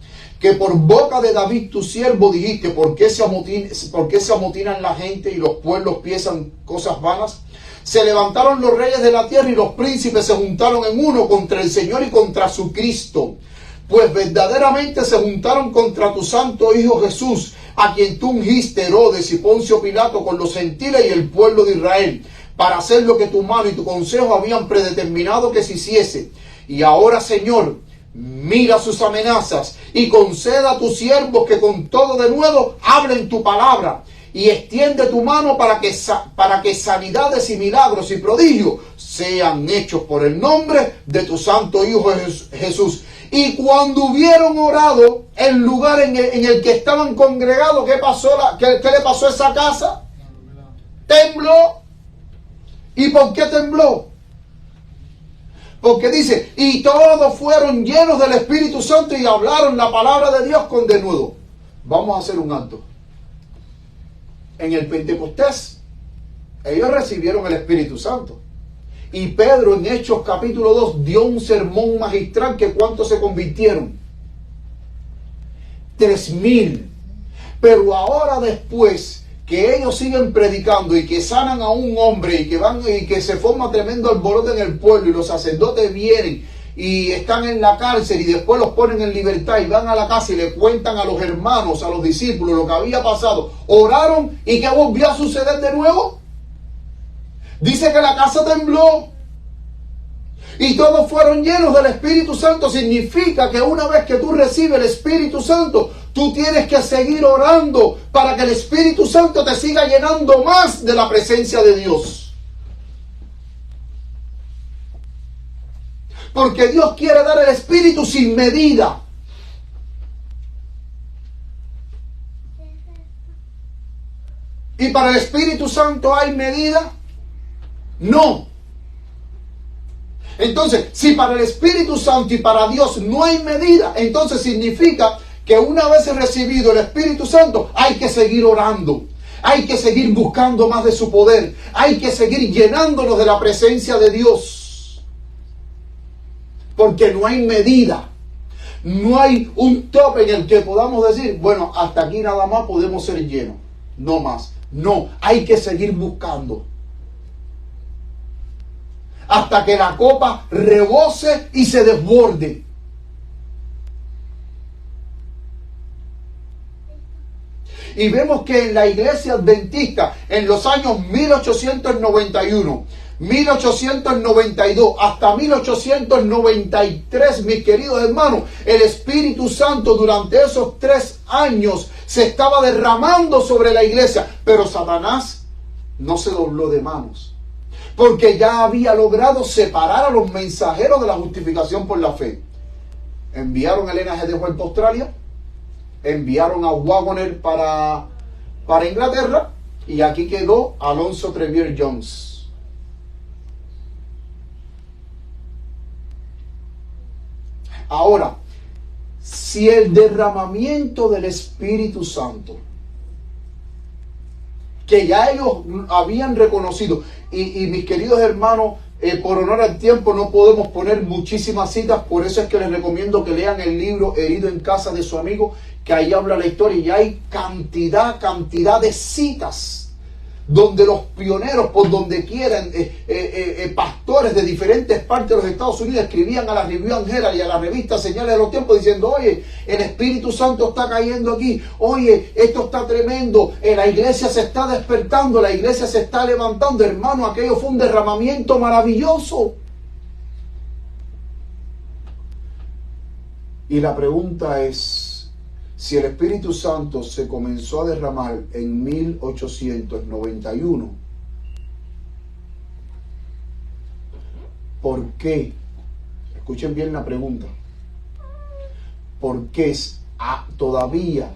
Que por boca de David tu siervo dijiste: ¿por qué se amotinan la gente y los pueblos piensan cosas vanas? Se levantaron los reyes de la tierra y los príncipes se juntaron en uno contra el Señor y contra su Cristo. Pues verdaderamente se juntaron contra tu santo Hijo Jesús, a quien tú ungiste, Herodes y Poncio Pilato, con los gentiles y el pueblo de Israel, para hacer lo que tu mano y tu consejo habían predeterminado que se hiciese. Y ahora, Señor, mira sus amenazas y conceda a tus siervos que con todo de nuevo hablen tu palabra, y extiende tu mano para que sanidades y milagros y prodigios sean hechos por el nombre de tu santo Hijo Jesús. Y cuando hubieron orado, el lugar en el que estaban congregados, ¿qué pasó? ¿Qué le pasó a esa casa? Tembló. ¿Y por qué tembló? Porque dice: y todos fueron llenos del Espíritu Santo y hablaron la palabra de Dios con denuedo. Vamos a hacer un alto. En el Pentecostés, ellos recibieron el Espíritu Santo. Y Pedro en Hechos capítulo 2 dio un sermón magistral que ¿cuántos se convirtieron? 3,000. Pero ahora, después que ellos siguen predicando y que sanan a un hombre y que se forma tremendo alboroto en el pueblo y los sacerdotes vienen y están en la cárcel y después los ponen en libertad y van a la casa y le cuentan a los hermanos, a los discípulos lo que había pasado, oraron, y ¿qué volvió a suceder de nuevo? Dice que la casa tembló y todos fueron llenos del Espíritu Santo. Significa que una vez que tú recibes el Espíritu Santo, tú tienes que seguir orando para que el Espíritu Santo te siga llenando más de la presencia de Dios. Porque Dios quiere dar el Espíritu sin medida. ¿Y para el Espíritu Santo hay medida? No. Entonces, si para el Espíritu Santo y para Dios no hay medida, entonces significa que una vez recibido el Espíritu Santo, hay que seguir orando. Hay que seguir buscando más de su poder. Hay que seguir llenándonos de la presencia de Dios. Porque no hay medida. No hay un tope en el que podamos decir: bueno, hasta aquí nada más podemos ser llenos. No más. No, hay que seguir buscando. Hasta que la copa rebose y se desborde. Y vemos que en la iglesia adventista, en los años 1891, 1892 hasta 1893, mis queridos hermanos, el Espíritu Santo durante esos 3 años se estaba derramando sobre la iglesia. Pero Satanás no se dobló de manos, porque ya había logrado separar a los mensajeros de la justificación por la fe. Enviaron a Elena G. de White para Australia, enviaron a Waggoner para Inglaterra, y aquí quedó Alonzo Trevier Jones. Ahora, si el derramamiento del Espíritu Santo, que ya ellos habían reconocido, y mis queridos hermanos, por honor al tiempo no podemos poner muchísimas citas, por eso es que les recomiendo que lean el libro Herido en casa de su amigo, que ahí habla la historia y hay cantidad de citas donde los pioneros, por donde quieran, pastores de diferentes partes de los Estados Unidos escribían a la Review and Herald y a la revista Señales de los Tiempos diciendo: oye, el Espíritu Santo está cayendo aquí, oye, esto está tremendo, la iglesia se está despertando, la iglesia se está levantando. Hermano, aquello fue un derramamiento maravilloso. Y la pregunta es, si el Espíritu Santo se comenzó a derramar en 1891, ¿por qué? Escuchen bien la pregunta. ¿Por qué todavía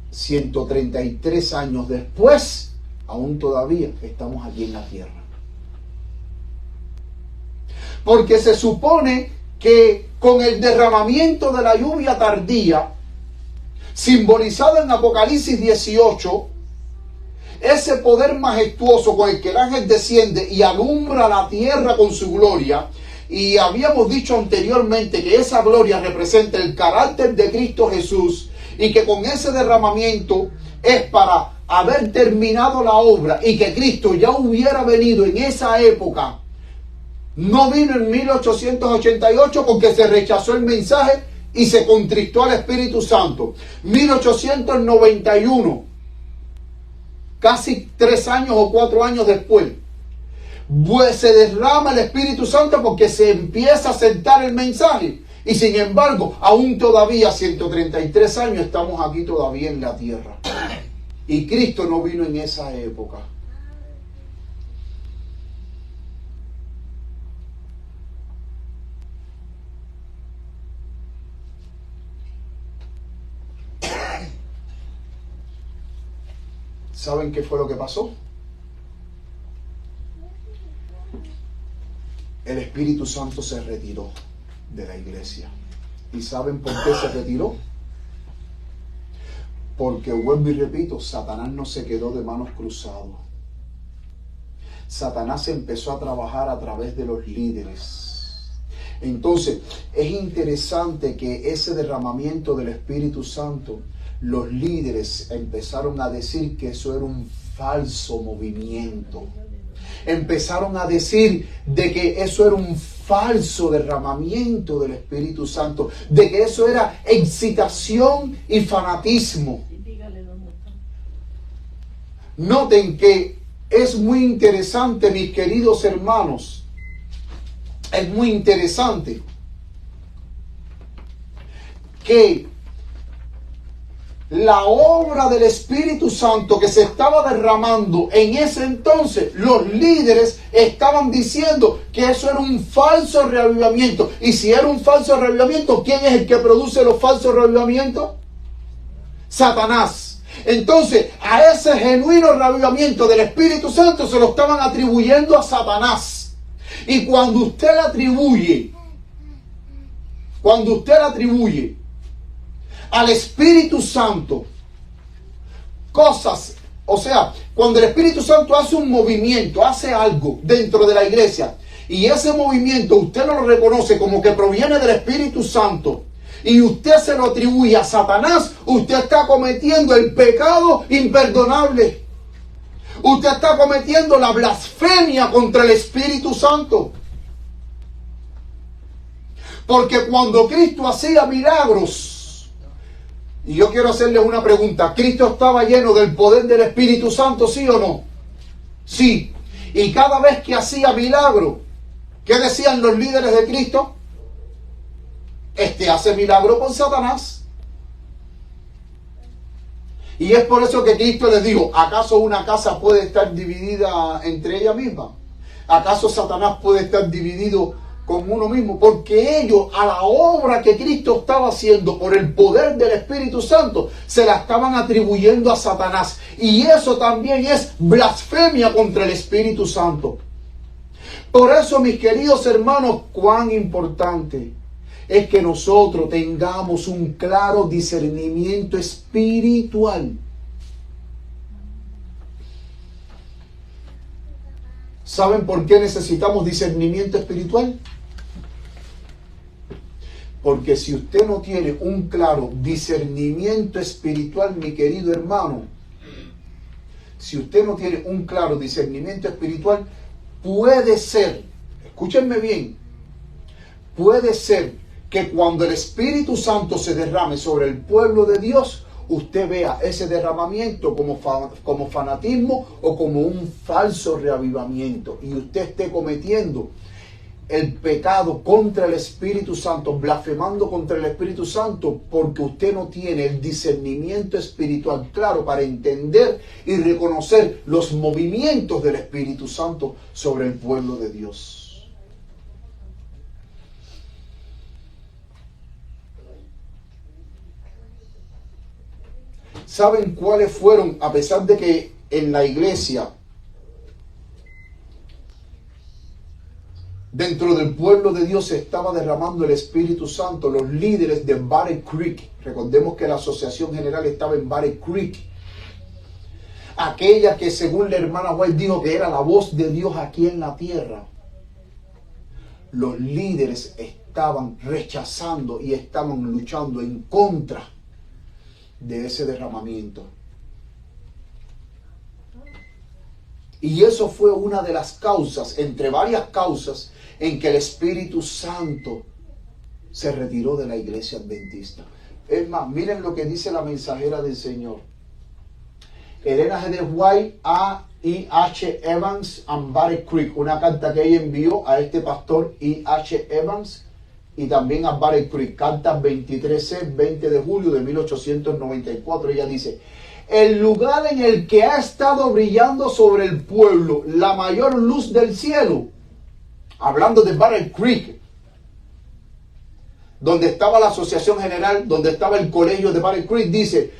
133 años después, aún todavía estamos aquí en la tierra? Porque se supone que con el derramamiento de la lluvia tardía, simbolizado en Apocalipsis 18, ese poder majestuoso con el que el ángel desciende y alumbra la tierra con su gloria, y habíamos dicho anteriormente que esa gloria representa el carácter de Cristo Jesús, y que con ese derramamiento es para haber terminado la obra, y que Cristo ya hubiera venido en esa época. No vino en 1888 porque se rechazó el mensaje y se contristó al Espíritu Santo. 1891, casi 3 años o 4 años después, pues se derrama el Espíritu Santo porque se empieza a sentar el mensaje. Y sin embargo, aún todavía 133 años estamos aquí todavía en la tierra. Y Cristo no vino en esa época. ¿Saben qué fue lo que pasó? El Espíritu Santo se retiró de la iglesia. ¿Y saben por qué se retiró? Porque, vuelvo y repito, Satanás no se quedó de manos cruzadas. Satanás empezó a trabajar a través de los líderes. Entonces, es interesante que ese derramamiento del Espíritu Santo, los líderes empezaron a decir que eso era un falso movimiento. Empezaron a decir de que eso era un falso derramamiento del Espíritu Santo, de que eso era excitación y fanatismo. Noten que es muy interesante, mis queridos hermanos, es muy interesante que la obra del Espíritu Santo que se estaba derramando en ese entonces, los líderes estaban diciendo que eso era un falso reavivamiento. Y si era un falso reavivamiento, ¿quién es el que produce los falsos reavivamientos? Satanás. Entonces, a ese genuino reavivamiento del Espíritu Santo se lo estaban atribuyendo a Satanás. Y cuando usted le atribuye al Espíritu Santo cosas, o sea, cuando el Espíritu Santo hace un movimiento, hace algo dentro de la iglesia, y ese movimiento usted no lo reconoce como que proviene del Espíritu Santo, y usted se lo atribuye a Satanás, usted está cometiendo el pecado imperdonable. Usted está cometiendo la blasfemia contra el Espíritu Santo. Porque cuando Cristo hacía milagros, y yo quiero hacerles una pregunta, ¿Cristo estaba lleno del poder del Espíritu Santo, sí o no? Sí. Y cada vez que hacía milagro, ¿qué decían los líderes de Cristo? Este hace milagro con Satanás. Y es por eso que Cristo les dijo, ¿acaso una casa puede estar dividida entre ella misma? ¿Acaso Satanás puede estar dividido con uno mismo? Porque ellos, a la obra que Cristo estaba haciendo por el poder del Espíritu Santo, se la estaban atribuyendo a Satanás. Y eso también es blasfemia contra el Espíritu Santo. Por eso, mis queridos hermanos, cuán importante es que nosotros tengamos un claro discernimiento espiritual. ¿Saben por qué necesitamos discernimiento espiritual? Porque si usted no tiene un claro discernimiento espiritual, mi querido hermano, si usted no tiene un claro discernimiento espiritual, puede ser, escúchenme bien, puede ser que cuando el Espíritu Santo se derrame sobre el pueblo de Dios, usted vea ese derramamiento como fanatismo o como un falso reavivamiento, y usted esté cometiendo el pecado contra el Espíritu Santo, blasfemando contra el Espíritu Santo, porque usted no tiene el discernimiento espiritual claro para entender y reconocer los movimientos del Espíritu Santo sobre el pueblo de Dios. ¿Saben cuáles fueron, a pesar de que en la iglesia, dentro del pueblo de Dios se estaba derramando el Espíritu Santo, los líderes de Battle Creek, recordemos que la asociación general estaba en Battle Creek, aquella que según la hermana White dijo que era la voz de Dios aquí en la tierra, los líderes estaban rechazando y estaban luchando en contra de ese derramamiento. Y eso fue una de las causas, entre varias causas, en que el Espíritu Santo se retiró de la iglesia adventista. Es más, miren lo que dice la mensajera del Señor. Elena G. de White a E.H. Evans and Battle Creek, una carta que ella envió a este pastor E.H. Evans y también a Battle Creek, carta 23C, 20 de julio de 1894. Ella dice: el lugar en el que ha estado brillando sobre el pueblo la mayor luz del cielo, hablando de Battle Creek, donde estaba la asociación general, donde estaba el colegio de Battle Creek, dice,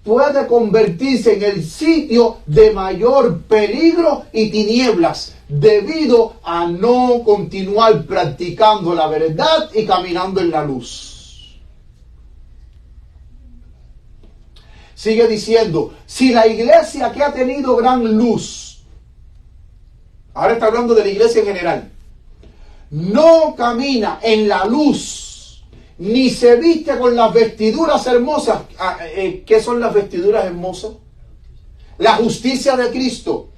puede convertirse en el sitio de mayor peligro y tinieblas, debido a no continuar practicando la verdad y caminando en la luz. Sigue diciendo, si la iglesia que ha tenido gran luz, ahora está hablando de la iglesia en general, no camina en la luz, ni se viste con las vestiduras hermosas. ¿Qué son las vestiduras hermosas? La justicia de Cristo.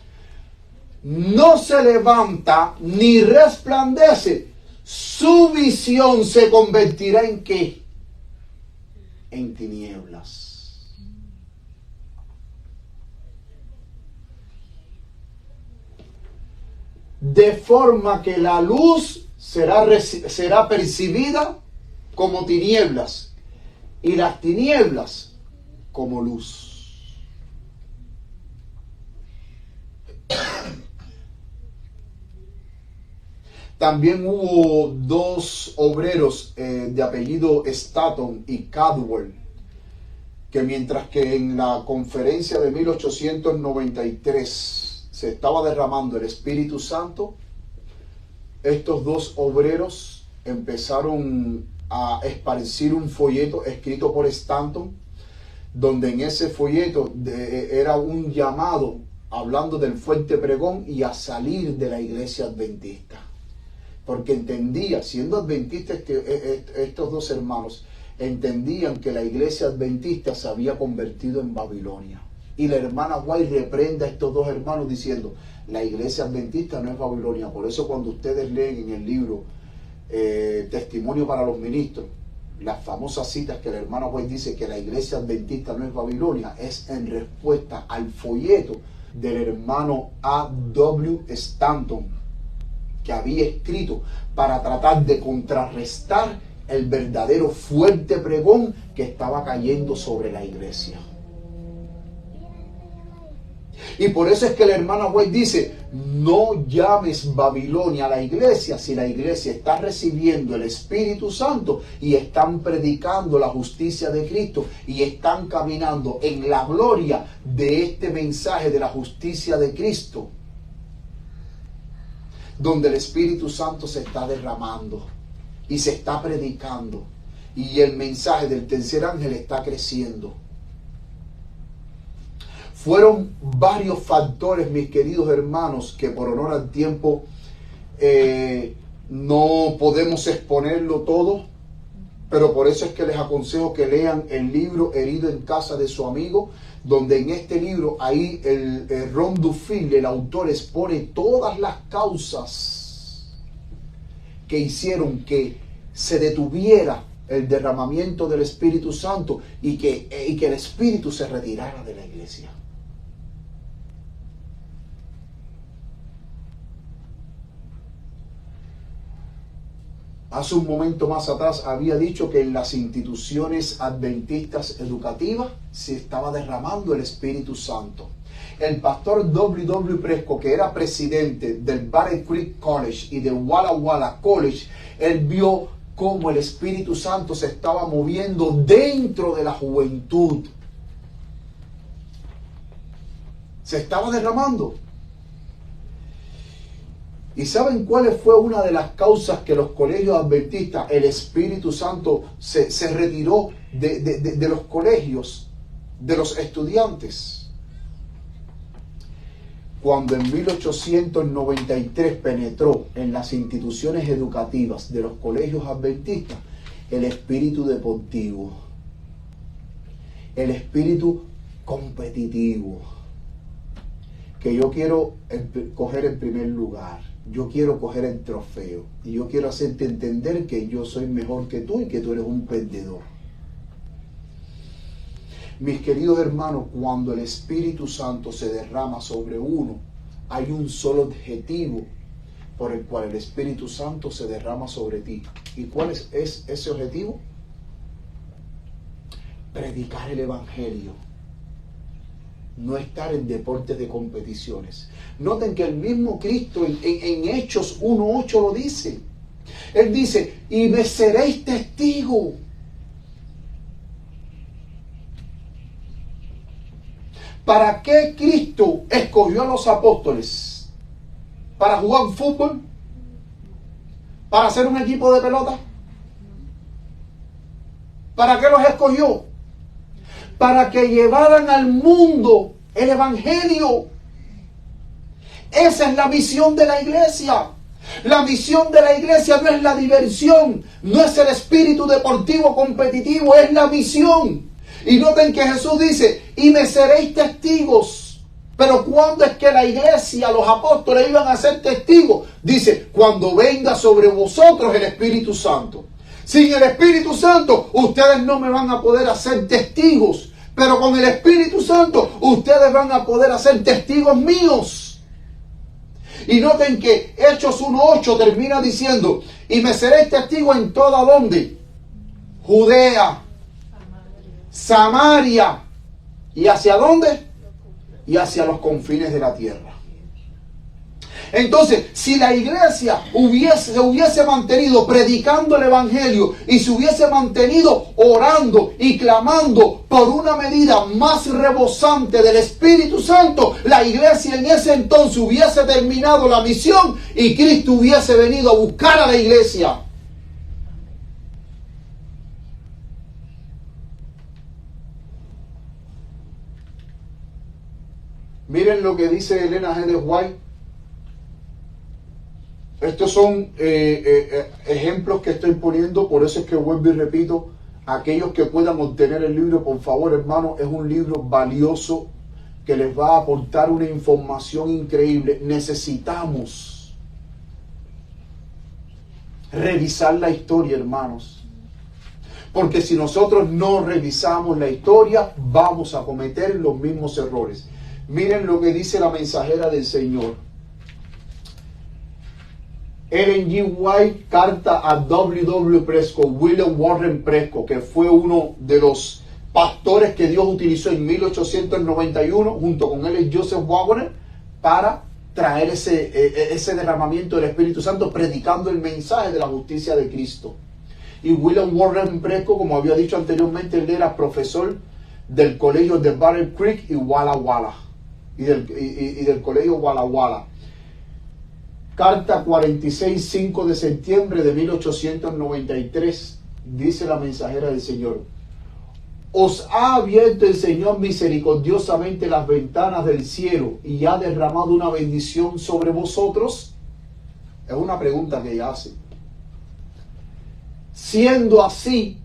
No se levanta ni resplandece, su visión se convertirá ¿en qué? En tinieblas. De forma que la luz será percibida como tinieblas y las tinieblas como luz. También hubo dos obreros de apellido Stanton y Caldwell, que mientras que en la conferencia de 1893 se estaba derramando el Espíritu Santo, estos dos obreros empezaron a esparcir un folleto escrito por Stanton, donde en ese folleto era un llamado hablando del fuerte pregón y a salir de la iglesia adventista. Porque entendía, siendo adventistas estos dos hermanos, entendían que la iglesia adventista se había convertido en Babilonia. Y la hermana White reprende a estos dos hermanos diciendo, la iglesia adventista no es Babilonia. Por eso cuando ustedes leen en el libro Testimonio para los Ministros, las famosas citas que la hermana White dice que la iglesia adventista no es Babilonia, es en respuesta al folleto del hermano A.W. Stanton, que había escrito para tratar de contrarrestar el verdadero fuerte pregón que estaba cayendo sobre la iglesia. Y por eso es que la hermana White dice, no llames Babilonia a la iglesia si la iglesia está recibiendo el Espíritu Santo y están predicando la justicia de Cristo y están caminando en la gloria de este mensaje de la justicia de Cristo, donde el Espíritu Santo se está derramando y se está predicando y el mensaje del tercer ángel está creciendo. Fueron varios factores, mis queridos hermanos, que por honor al tiempo no podemos exponerlo todo, pero por eso es que les aconsejo que lean el libro Herido en casa de su amigo, donde en este libro, ahí el Ron Dufil, el autor, expone todas las causas que hicieron que se detuviera el derramamiento del Espíritu Santo y que el Espíritu se retirara de la iglesia. Hace un momento más atrás había dicho que en las instituciones adventistas educativas se estaba derramando el Espíritu Santo. El pastor W.W. Prescott, que era presidente del Battle Creek College y de Walla Walla College, él vio cómo el Espíritu Santo se estaba moviendo dentro de la juventud. Se estaba derramando. ¿Y saben cuál fue una de las causas que los colegios adventistas, el Espíritu Santo se retiró de los colegios, de los estudiantes? Cuando en 1893 penetró en las instituciones educativas de los colegios adventistas el espíritu deportivo, el espíritu competitivo, que yo quiero coger en primer lugar. Yo quiero coger el trofeo y yo quiero hacerte entender que yo soy mejor que tú y que tú eres un perdedor. Mis queridos hermanos, cuando el Espíritu Santo se derrama sobre uno, hay un solo objetivo por el cual el Espíritu Santo se derrama sobre ti. ¿Y cuál es ese objetivo? Predicar el Evangelio. No estar en deportes de competiciones. Noten que el mismo Cristo en Hechos 1:8 lo dice. Él dice, y me seréis testigo. ¿Para qué Cristo escogió a los apóstoles? ¿Para jugar fútbol? ¿Para hacer un equipo de pelota? ¿Para qué los escogió? Para que llevaran al mundo el Evangelio. Esa es la misión de la iglesia. La misión de la iglesia no es la diversión, no es el espíritu deportivo competitivo, es la misión. Y noten que Jesús dice, y me seréis testigos. Pero ¿cuándo es que la iglesia, los apóstoles iban a ser testigos? Dice, cuando venga sobre vosotros el Espíritu Santo. Sin el Espíritu Santo, ustedes no me van a poder hacer testigos. Pero con el Espíritu Santo, ustedes van a poder hacer testigos míos. Y noten que Hechos 1:8 termina diciendo, y me seréis testigos en toda donde, Judea, Samaria, ¿y hacia dónde? Y hacia los confines de la tierra. Entonces, si la iglesia se hubiese mantenido predicando el Evangelio y se hubiese mantenido orando y clamando por una medida más rebosante del Espíritu Santo, la iglesia en ese entonces hubiese terminado la misión y Cristo hubiese venido a buscar a la iglesia. Miren lo que dice Elena G. White. Estos son ejemplos que estoy poniendo, por eso es que vuelvo y repito, aquellos que puedan obtener el libro, por favor, hermano, es un libro valioso que les va a aportar una información increíble. Necesitamos revisar la historia, hermanos, porque si nosotros no revisamos la historia, vamos a cometer los mismos errores. Miren lo que dice la mensajera del Señor. Ellen G. White, carta a W.W. Prescott, William Warren Prescott, que fue uno de los pastores que Dios utilizó en 1891, junto con él Joseph Wagner, para traer ese derramamiento del Espíritu Santo, predicando el mensaje de la justicia de Cristo. Y William Warren Prescott, como había dicho anteriormente, él era profesor del colegio de Battle Creek y Walla Walla, y del colegio Walla Walla. Carta 46, 5 de septiembre de 1893, dice la mensajera del Señor. os ha abierto el Señor misericordiosamente las ventanas del cielo y ha derramado una bendición sobre vosotros? Es una pregunta que ella hace. Siendo así,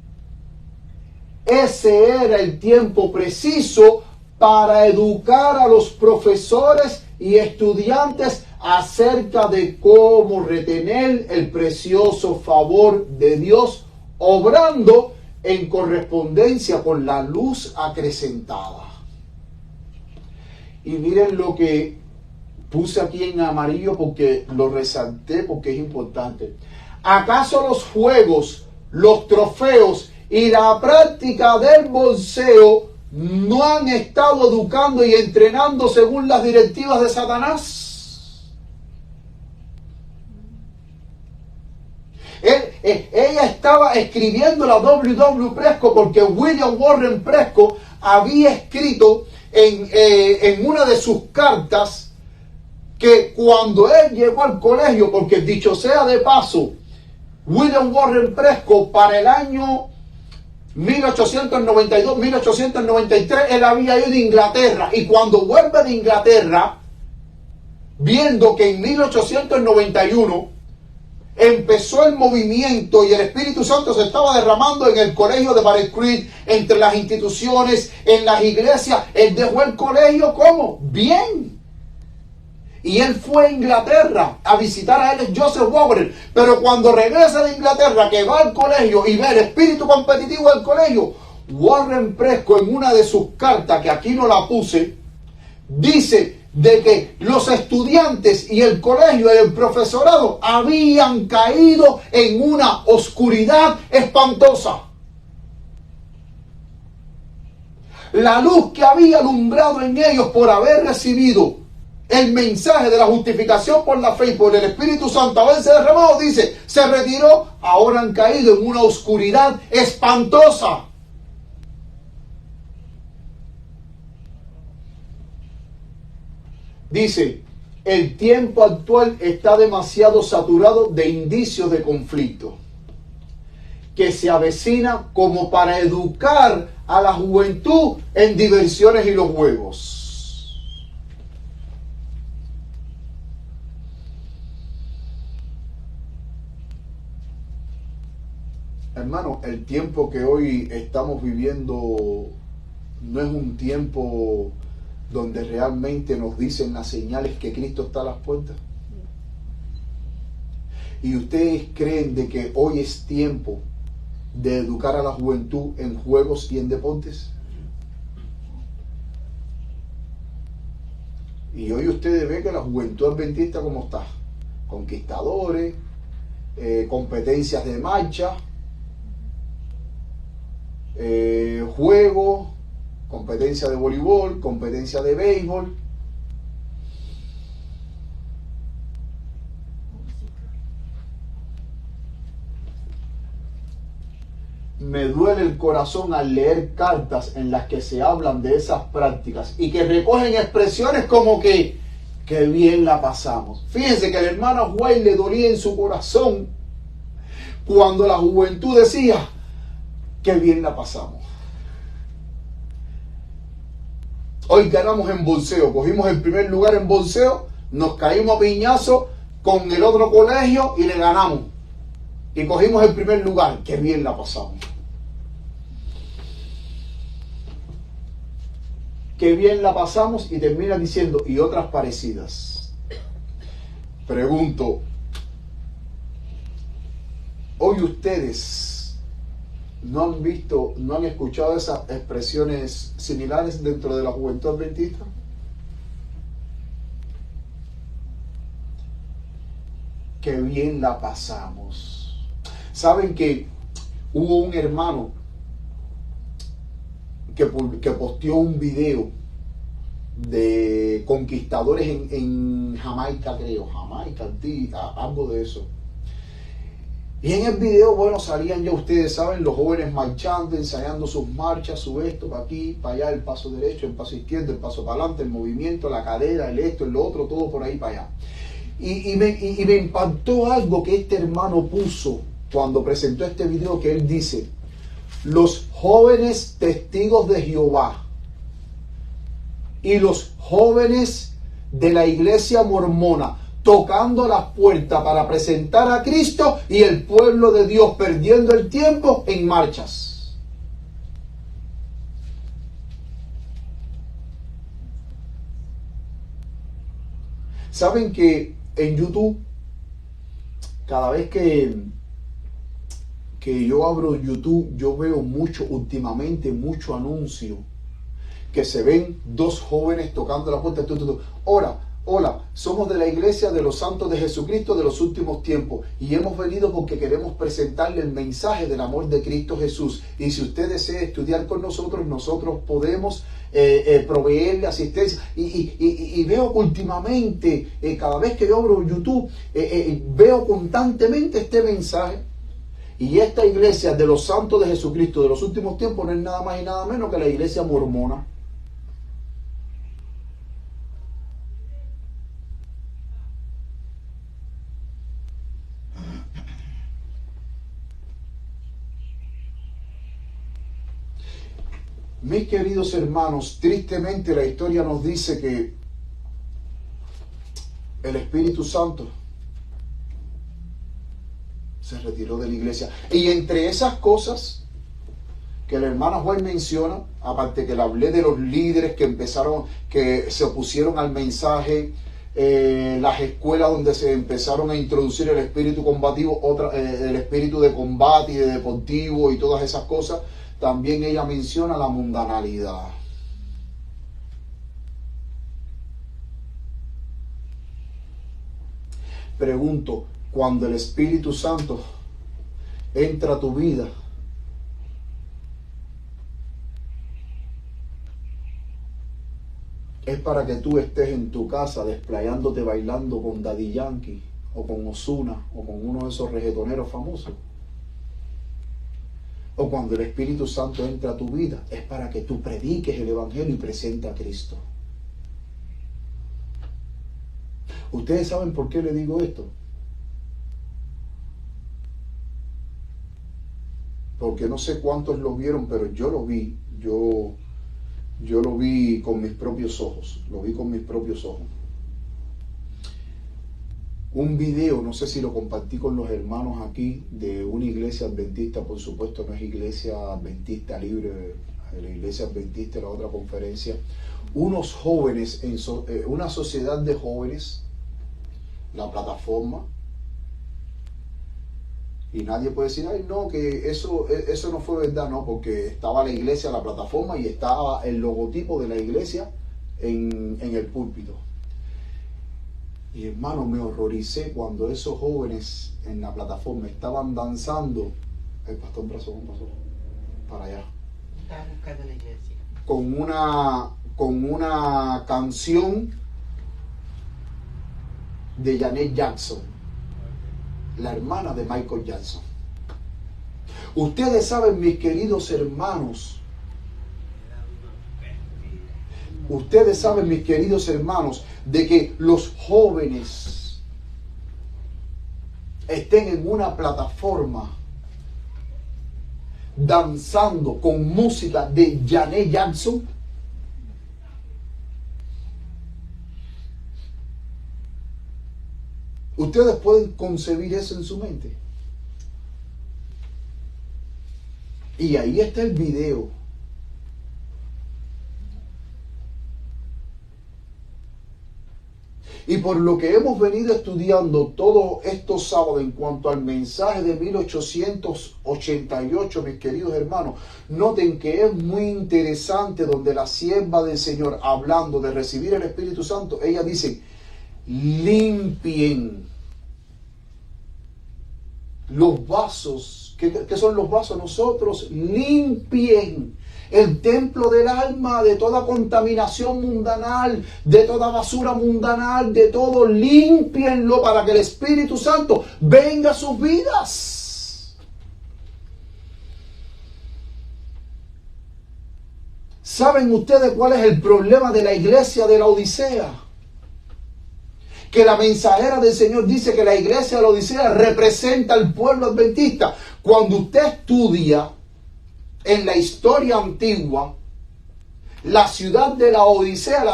ese era el tiempo preciso para educar a los profesores y estudiantes acerca de cómo retener el precioso favor de Dios, obrando en correspondencia con la luz acrecentada. Y miren lo que puse aquí en amarillo porque lo resalté porque es importante. ¿Acaso los juegos, los trofeos y la práctica del boxeo no han estado educando y entrenando según las directivas de Satanás? Ella estaba escribiendo la W. Prescott porque William Warren Prescott había escrito en una de sus cartas que cuando él llegó al colegio, porque dicho sea de paso, William Warren Prescott para el año 1892-1893 él había ido a Inglaterra, y cuando vuelve de Inglaterra, viendo que en 1891 empezó el movimiento y el Espíritu Santo se estaba derramando en el colegio de Battle Creek, entre las instituciones, en las iglesias, él dejó el colegio ¿cómo? Bien. Y él fue a Inglaterra a visitar a él, Joseph Warren. Pero cuando regresa de Inglaterra, que va al colegio y ve el espíritu competitivo del colegio, Warren Prescott en una de sus cartas, que aquí no la puse, dice de que los estudiantes y el colegio y el profesorado habían caído en una oscuridad espantosa. La luz que había alumbrado en ellos por haber recibido el mensaje de la justificación por la fe y por el Espíritu Santo haberse derramado, dice, se retiró, ahora han caído en una oscuridad espantosa. Dice, el tiempo actual está demasiado saturado de indicios de conflicto que se avecina como para educar a la juventud en diversiones y los juegos. Hermano, el tiempo que hoy estamos viviendo no es un tiempo donde realmente nos dicen las señales que Cristo está a las puertas. ¿Y ustedes creen de que hoy es tiempo de educar a la juventud en juegos y en deportes? Y hoy ustedes ven que la juventud adventista como está, conquistadores, competencias de marcha, juegos, competencia de voleibol, competencia de béisbol. Me duele el corazón al leer cartas en las que se hablan de esas prácticas y que recogen expresiones como que bien la pasamos. Fíjense que al hermano White le dolía en su corazón cuando la juventud decía que bien la pasamos. Hoy ganamos en boxeo, cogimos el primer lugar en boxeo, nos caímos a piñazo con el otro colegio y le ganamos. Y cogimos el primer lugar, que bien la pasamos. Que bien la pasamos, y termina diciendo, y otras parecidas. Pregunto, hoy ustedes ¿no han visto, no han escuchado esas expresiones similares dentro de la juventud adventista? Qué bien la pasamos. ¿Saben que hubo un hermano que posteó un video de conquistadores en Jamaica, creo, algo de eso? Y en el video, bueno, salían ya ustedes saben, los jóvenes marchando, ensayando sus marchas, su esto, para aquí, para allá, el paso derecho, el paso izquierdo, el paso para adelante, el movimiento, la cadera, el esto, el lo otro, todo por ahí para allá. Y me impactó algo que este hermano puso cuando presentó este video, que él dice, los jóvenes testigos de Jehová y los jóvenes de la iglesia mormona tocando las puertas para presentar a Cristo y el pueblo de Dios perdiendo el tiempo en marchas. Saben que en YouTube, cada vez que yo abro YouTube, yo veo últimamente mucho anuncio que se ven dos jóvenes tocando la puerta. Hola, somos de la iglesia de los santos de Jesucristo de los últimos tiempos y hemos venido porque queremos presentarle el mensaje del amor de Cristo Jesús. Y si usted desea estudiar con nosotros, nosotros podemos proveerle asistencia. Y veo que últimamente, cada vez que yo abro YouTube, veo constantemente este mensaje. Y esta iglesia de los santos de Jesucristo de los últimos tiempos no es nada más y nada menos que la iglesia mormona. Mis queridos hermanos, tristemente la historia nos dice que el Espíritu Santo se retiró de la iglesia. Y entre esas cosas que la hermana Juan menciona, aparte que le hablé de los líderes que se opusieron al mensaje, las escuelas donde se empezaron a introducir el espíritu combativo, el espíritu de combate y de deportivo y todas esas cosas, también ella menciona la mundanalidad. Pregunto, cuando el Espíritu Santo entra a tu vida, ¿es para que tú estés en tu casa desplayándote bailando con Daddy Yankee o con Ozuna o con uno de esos reggaetoneros famosos? O cuando el Espíritu Santo entra a tu vida, es para que tú prediques el Evangelio y presentes a Cristo. ¿Ustedes saben por qué le digo esto? Porque no sé cuántos lo vieron, pero yo lo vi. Yo lo vi con mis propios ojos. Lo vi con mis propios ojos. Un video, no sé si lo compartí con los hermanos aquí, de una iglesia adventista. Por supuesto no es iglesia adventista libre, la iglesia adventista, la otra conferencia. Unos jóvenes, una sociedad de jóvenes, la plataforma, y nadie puede decir, ay no, que eso no fue verdad, no, porque estaba la iglesia, la plataforma, y estaba el logotipo de la iglesia en el púlpito. Y hermano, me horroricé cuando esos jóvenes en la plataforma estaban danzando. El pastor pasó para allá. Estaba buscando la iglesia. Con una canción de Janet Jackson, la hermana de Michael Jackson. Ustedes saben, mis queridos hermanos, de que los jóvenes estén en una plataforma danzando con música de Janet Jackson. Ustedes pueden concebir eso en su mente. Y ahí está el video. Y por lo que hemos venido estudiando todos estos sábados en cuanto al mensaje de 1888, mis queridos hermanos, noten que es muy interesante donde la sierva del Señor, hablando de recibir el Espíritu Santo, ella dice, limpien los vasos. ¿Qué son los vasos? Nosotros limpien el templo del alma de toda contaminación mundanal, de toda basura mundanal, de todo, límpienlo para que el Espíritu Santo venga a sus vidas. ¿Saben ustedes cuál es el problema de la iglesia de la Odisea? Que la mensajera del Señor dice que la iglesia de la Odisea representa al pueblo adventista. Cuando usted estudia en la historia antigua, la ciudad de la Odisea,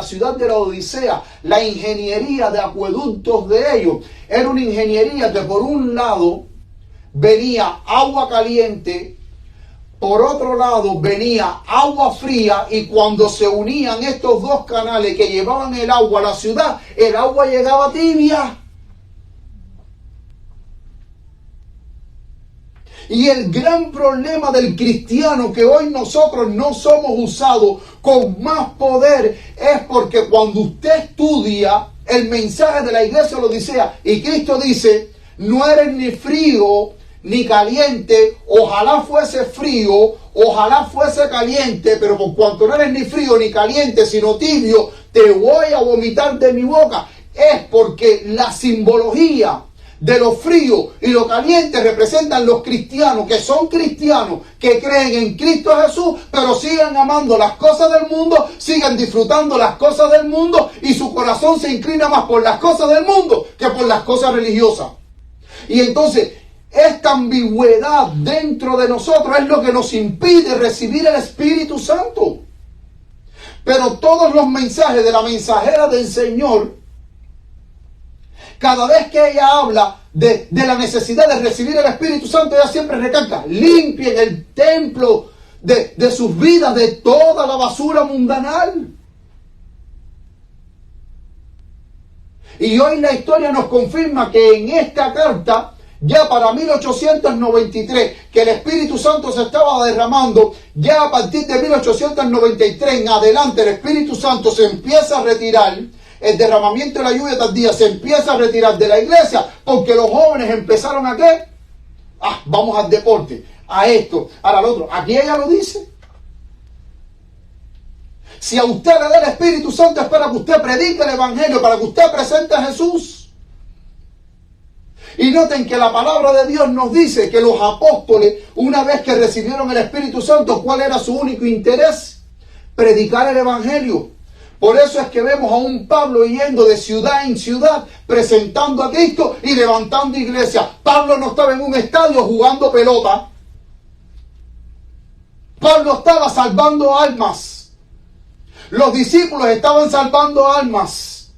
la ingeniería de acueductos de ellos, era una ingeniería que por un lado venía agua caliente, por otro lado venía agua fría, y cuando se unían estos dos canales que llevaban el agua a la ciudad, el agua llegaba tibia. Y el gran problema del cristiano, que hoy nosotros no somos usados con más poder, es porque cuando usted estudia el mensaje de la iglesia de la Odisea, y Cristo dice, no eres ni frío ni caliente, ojalá fuese frío, ojalá fuese caliente, pero por cuanto no eres ni frío ni caliente, sino tibio, te voy a vomitar de mi boca. Es porque la simbología de lo frío y lo caliente representan los cristianos, que son cristianos, que creen en Cristo Jesús, pero siguen amando las cosas del mundo, siguen disfrutando las cosas del mundo, y su corazón se inclina más por las cosas del mundo que por las cosas religiosas. Y entonces, esta ambigüedad dentro de nosotros es lo que nos impide recibir el Espíritu Santo. Pero todos los mensajes de la mensajera del Señor, cada vez que ella habla de la necesidad de recibir el Espíritu Santo, ella siempre recalca, limpien el templo de sus vidas de toda la basura mundanal. Y hoy la historia nos confirma que en esta carta, ya para 1893, que el Espíritu Santo se estaba derramando, ya a partir de 1893 en adelante el Espíritu Santo se empieza a retirar. El derramamiento de la lluvia tardía se empieza a retirar de la iglesia, porque los jóvenes empezaron a ¿qué? Vamos al deporte, a esto, a lo otro. Aquí ella lo dice. Si a usted le da el Espíritu Santo es para que usted predique el Evangelio, para que usted presente a Jesús. Y noten que la palabra de Dios nos dice que los apóstoles, una vez que recibieron el Espíritu Santo, ¿cuál era su único interés? Predicar el Evangelio. Por eso es que vemos a un Pablo yendo de ciudad en ciudad, presentando a Cristo y levantando iglesias. Pablo no estaba en un estadio jugando pelota. Pablo estaba salvando almas. Los discípulos estaban salvando almas.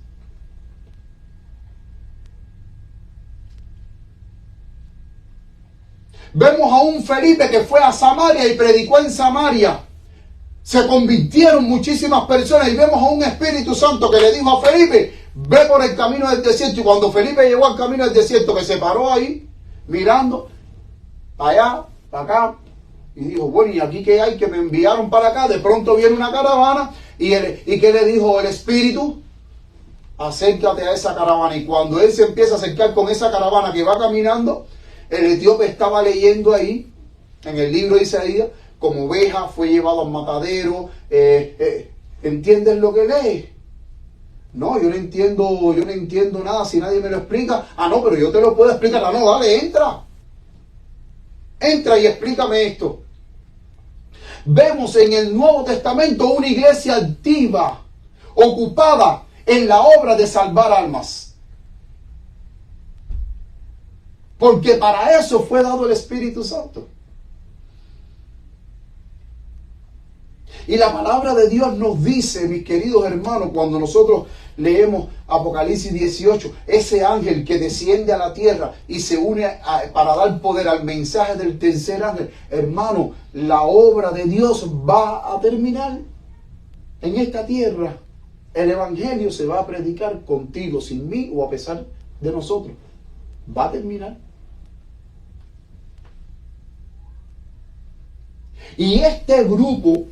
Vemos a un Felipe que fue a Samaria y predicó en Samaria. Se convirtieron muchísimas personas, y vemos a un Espíritu Santo que le dijo a Felipe, ve por el camino del desierto. Y cuando Felipe llegó al camino del desierto, que se paró ahí, mirando, para allá, para acá, y dijo, bueno, ¿y aquí qué hay? Que me enviaron para acá. De pronto viene una caravana, ¿y qué le dijo el Espíritu? Acércate a esa caravana. Y cuando él se empieza a acercar con esa caravana que va caminando, el etíope estaba leyendo ahí, en el libro de Isaías, como oveja fue llevado al matadero. ¿Entiendes lo que lee? No, yo no entiendo nada si nadie me lo explica. No, pero yo te lo puedo explicar. No, dale, entra. Entra y explícame esto. Vemos en el Nuevo Testamento una iglesia activa, ocupada en la obra de salvar almas. Porque para eso fue dado el Espíritu Santo. Y la palabra de Dios nos dice, mis queridos hermanos, cuando nosotros leemos Apocalipsis 18, ese ángel que desciende a la tierra y se une para dar poder al mensaje del tercer ángel. Hermano, la obra de Dios va a terminar en esta tierra. El Evangelio se va a predicar contigo, sin mí o a pesar de nosotros. Va a terminar. Y este grupo,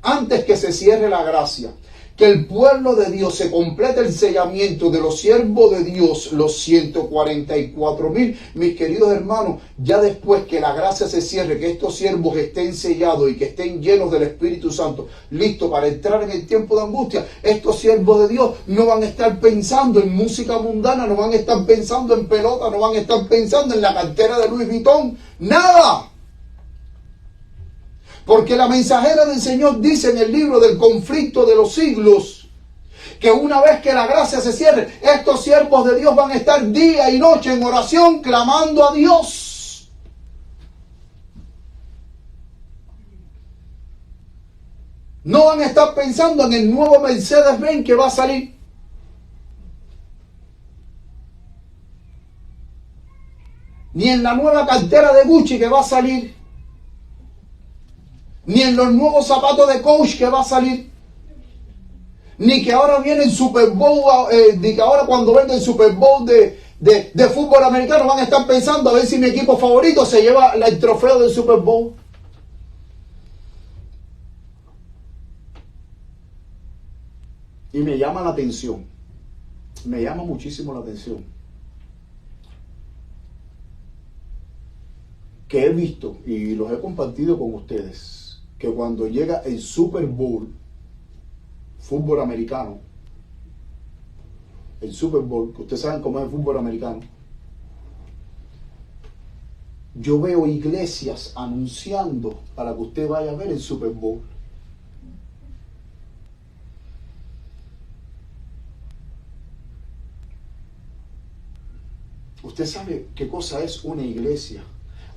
antes que se cierre la gracia, que el pueblo de Dios se complete el sellamiento de los siervos de Dios, los 144,000, mis queridos hermanos, ya después que la gracia se cierre, que estos siervos estén sellados y que estén llenos del Espíritu Santo, listos para entrar en el tiempo de angustia, estos siervos de Dios no van a estar pensando en música mundana, no van a estar pensando en pelota, no van a estar pensando en la cartera de Louis Vuitton, nada. Porque la mensajera del Señor dice en el libro del conflicto de los siglos, que una vez que la gracia se cierre, estos siervos de Dios van a estar día y noche en oración, clamando a Dios. No van a estar pensando en el nuevo Mercedes-Benz que va a salir. Ni en la nueva cartera de Gucci que va a salir. Ni en los nuevos zapatos de Coach que va a salir. Ni que ahora viene el Super Bowl, ni que ahora cuando venga el Super Bowl de fútbol americano van a estar pensando a ver si mi equipo favorito se lleva el trofeo del Super Bowl. Y me llama la atención, me llama muchísimo la atención, que he visto y los he compartido con ustedes, que cuando llega el Super Bowl, fútbol americano, el Super Bowl, que ustedes saben cómo es el fútbol americano, yo veo iglesias anunciando para que usted vaya a ver el Super Bowl. Usted sabe qué cosa es una iglesia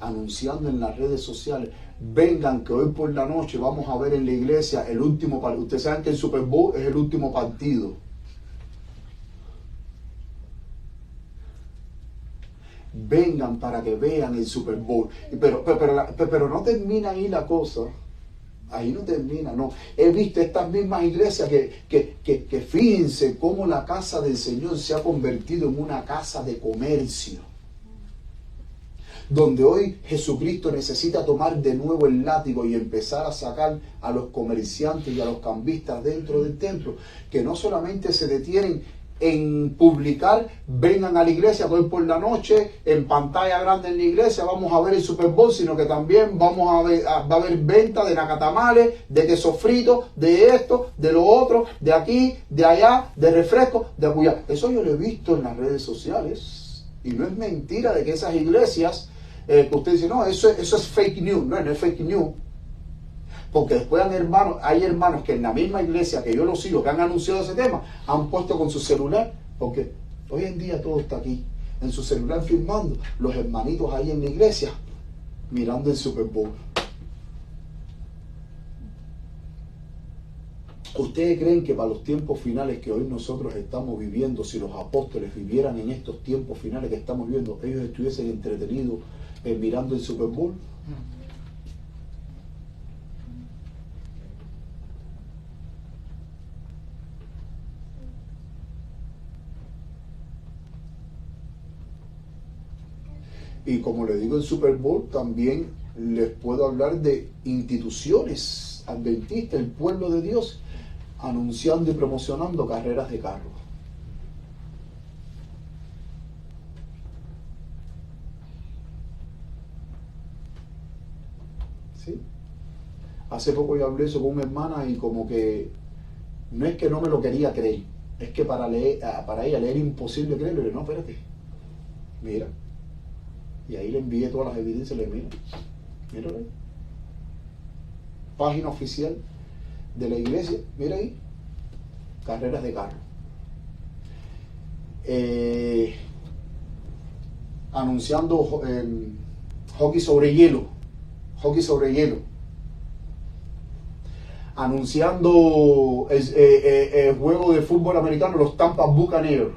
anunciando en las redes sociales: vengan que hoy por la noche vamos a ver en la iglesia el último partido. Ustedes saben que el Super Bowl es el último partido. Vengan para que vean el Super Bowl. Pero no termina ahí la cosa. Ahí no termina, no. He visto estas mismas iglesias que fíjense cómo la casa del Señor se ha convertido en una casa de comercio. Donde hoy Jesucristo necesita tomar de nuevo el látigo y empezar a sacar a los comerciantes y a los cambistas dentro del templo, que no solamente se detienen en publicar: vengan a la iglesia hoy por la noche, en pantalla grande en la iglesia vamos a ver el Super Bowl, sino que también va a haber venta de nacatamales, de queso frito, de esto, de lo otro, de aquí, de allá, de refresco, de acullá. Eso yo lo he visto en las redes sociales, y no es mentira de que esas iglesias, que usted dice, no, eso es fake news. No es fake news. Porque después hay hermanos que en la misma iglesia que yo los sigo, que han anunciado ese tema, han puesto con su celular, porque hoy en día todo está aquí, en su celular filmando, los hermanitos ahí en la iglesia, mirando el Super Bowl. ¿Ustedes creen que para los tiempos finales que hoy nosotros estamos viviendo, si los apóstoles vivieran en estos tiempos finales que estamos viviendo, ellos estuviesen entretenidos mirando el Super Bowl? Y como le digo, el Super Bowl, también les puedo hablar de instituciones adventistas, el pueblo de Dios, anunciando y promocionando carreras de carros. ¿Sí? Hace poco yo hablé eso con una hermana y como que no es que no me lo quería creer, es que para ella leer imposible creerlo. Y le dije, no, espérate, mira. Y ahí le envié todas las evidencias, le dije, mira, página oficial de la iglesia, mira ahí, carreras de carro. Anunciando hockey sobre hielo, anunciando el juego de fútbol americano, los Tampa Buccaneers.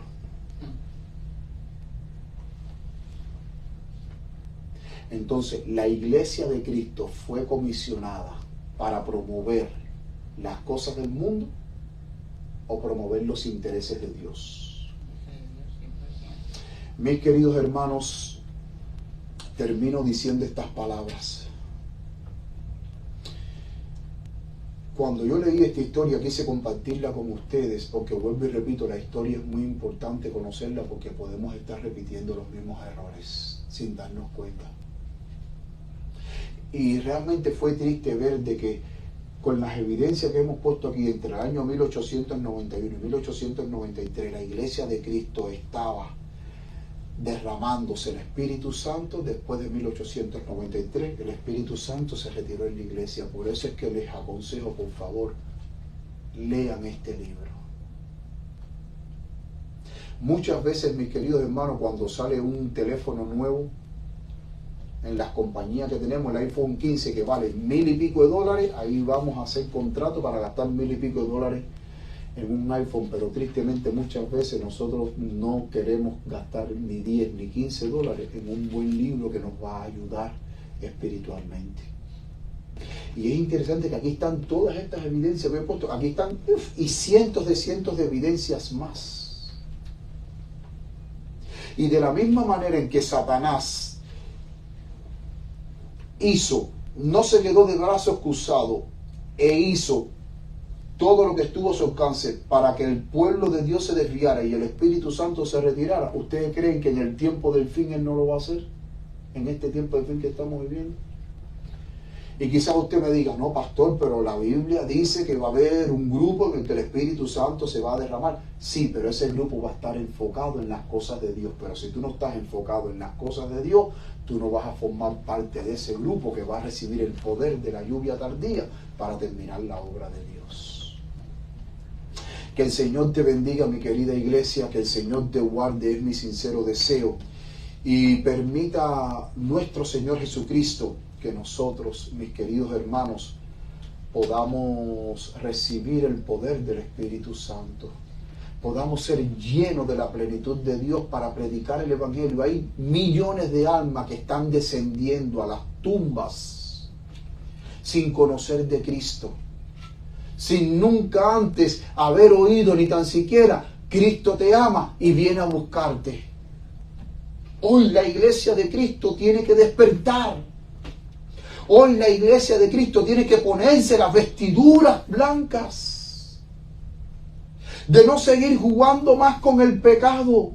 Entonces, la iglesia de Cristo fue comisionada para promover las cosas del mundo o promover los intereses de Dios. Mis queridos hermanos, termino diciendo estas palabras. Cuando yo leí esta historia quise compartirla con ustedes porque, vuelvo y repito, la historia es muy importante conocerla porque podemos estar repitiendo los mismos errores sin darnos cuenta. Y realmente fue triste ver de que con las evidencias que hemos puesto aquí entre el año 1891 y 1893, la iglesia de Cristo estaba derramándose el Espíritu Santo. Después de 1893, el Espíritu Santo se retiró de la iglesia. Por eso es que les aconsejo, por favor, lean este libro. Muchas veces, mis queridos hermanos, cuando sale un teléfono nuevo, en las compañías que tenemos, el iPhone 15 que vale $1000 y pico, ahí vamos a hacer contrato para gastar $1000 y pico en un iPhone, pero tristemente muchas veces nosotros no queremos gastar ni 10 ni $15 en un buen libro que nos va a ayudar espiritualmente. Y es interesante que aquí están todas estas evidencias que he puesto, aquí están y cientos de evidencias más. Y de la misma manera en que Satanás no se quedó de brazos cruzados e hizo todo lo que estuvo a su alcance para que el pueblo de Dios se desviara y el Espíritu Santo se retirara, ¿ustedes creen que en el tiempo del fin Él no lo va a hacer? En este tiempo del fin que estamos viviendo. Y quizás usted me diga, no, pastor, pero la Biblia dice que va a haber un grupo en el que el Espíritu Santo se va a derramar. Sí, pero ese grupo va a estar enfocado en las cosas de Dios. Pero si tú no estás enfocado en las cosas de Dios, tú no vas a formar parte de ese grupo que va a recibir el poder de la lluvia tardía para terminar la obra de Dios. Que el Señor te bendiga, mi querida iglesia, que el Señor te guarde, es mi sincero deseo. Y permita nuestro Señor Jesucristo que nosotros, mis queridos hermanos, podamos recibir el poder del Espíritu Santo, podamos ser llenos de la plenitud de Dios para predicar el Evangelio. Hay millones de almas que están descendiendo a las tumbas sin conocer de Cristo, sin nunca antes haber oído ni tan siquiera Cristo te ama y viene a buscarte. Hoy la iglesia de Cristo tiene que despertar. Hoy la iglesia de Cristo tiene que ponerse las vestiduras blancas, de no seguir jugando más con el pecado,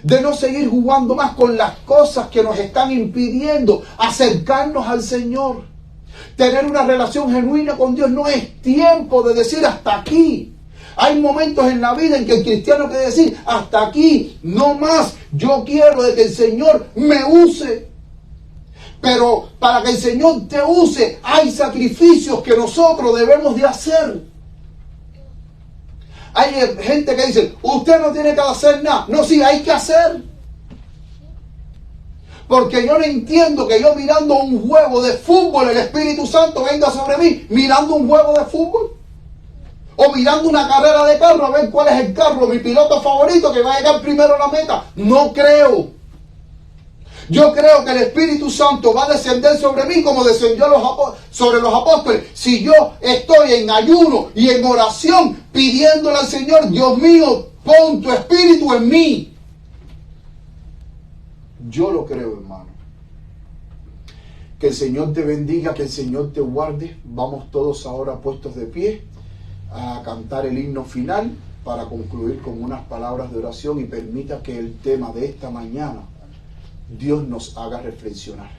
de no seguir jugando más con las cosas que nos están impidiendo acercarnos al Señor. Tener una relación genuina con Dios no es tiempo de decir hasta aquí. Hay momentos en la vida en que el cristiano quiere decir hasta aquí, no más. Yo quiero de que el Señor me use. Pero para que el Señor te use, hay sacrificios que nosotros debemos de hacer. Hay gente que dice, usted no tiene que hacer nada. No, sí, hay que hacer. Porque yo no entiendo que yo mirando un juego de fútbol, el Espíritu Santo venga sobre mí, mirando un juego de fútbol. O mirando una carrera de carro, a ver cuál es el carro, mi piloto favorito que va a llegar primero a la meta. No creo. Yo creo que el Espíritu Santo va a descender sobre mí como descendió sobre los apóstoles. Si yo estoy en ayuno y en oración pidiéndole al Señor, Dios mío, pon tu Espíritu en mí. Yo lo creo, hermano. Que el Señor te bendiga, que el Señor te guarde. Vamos todos ahora puestos de pie a cantar el himno final para concluir con unas palabras de oración y permita que el tema de esta mañana Dios nos haga reflexionar.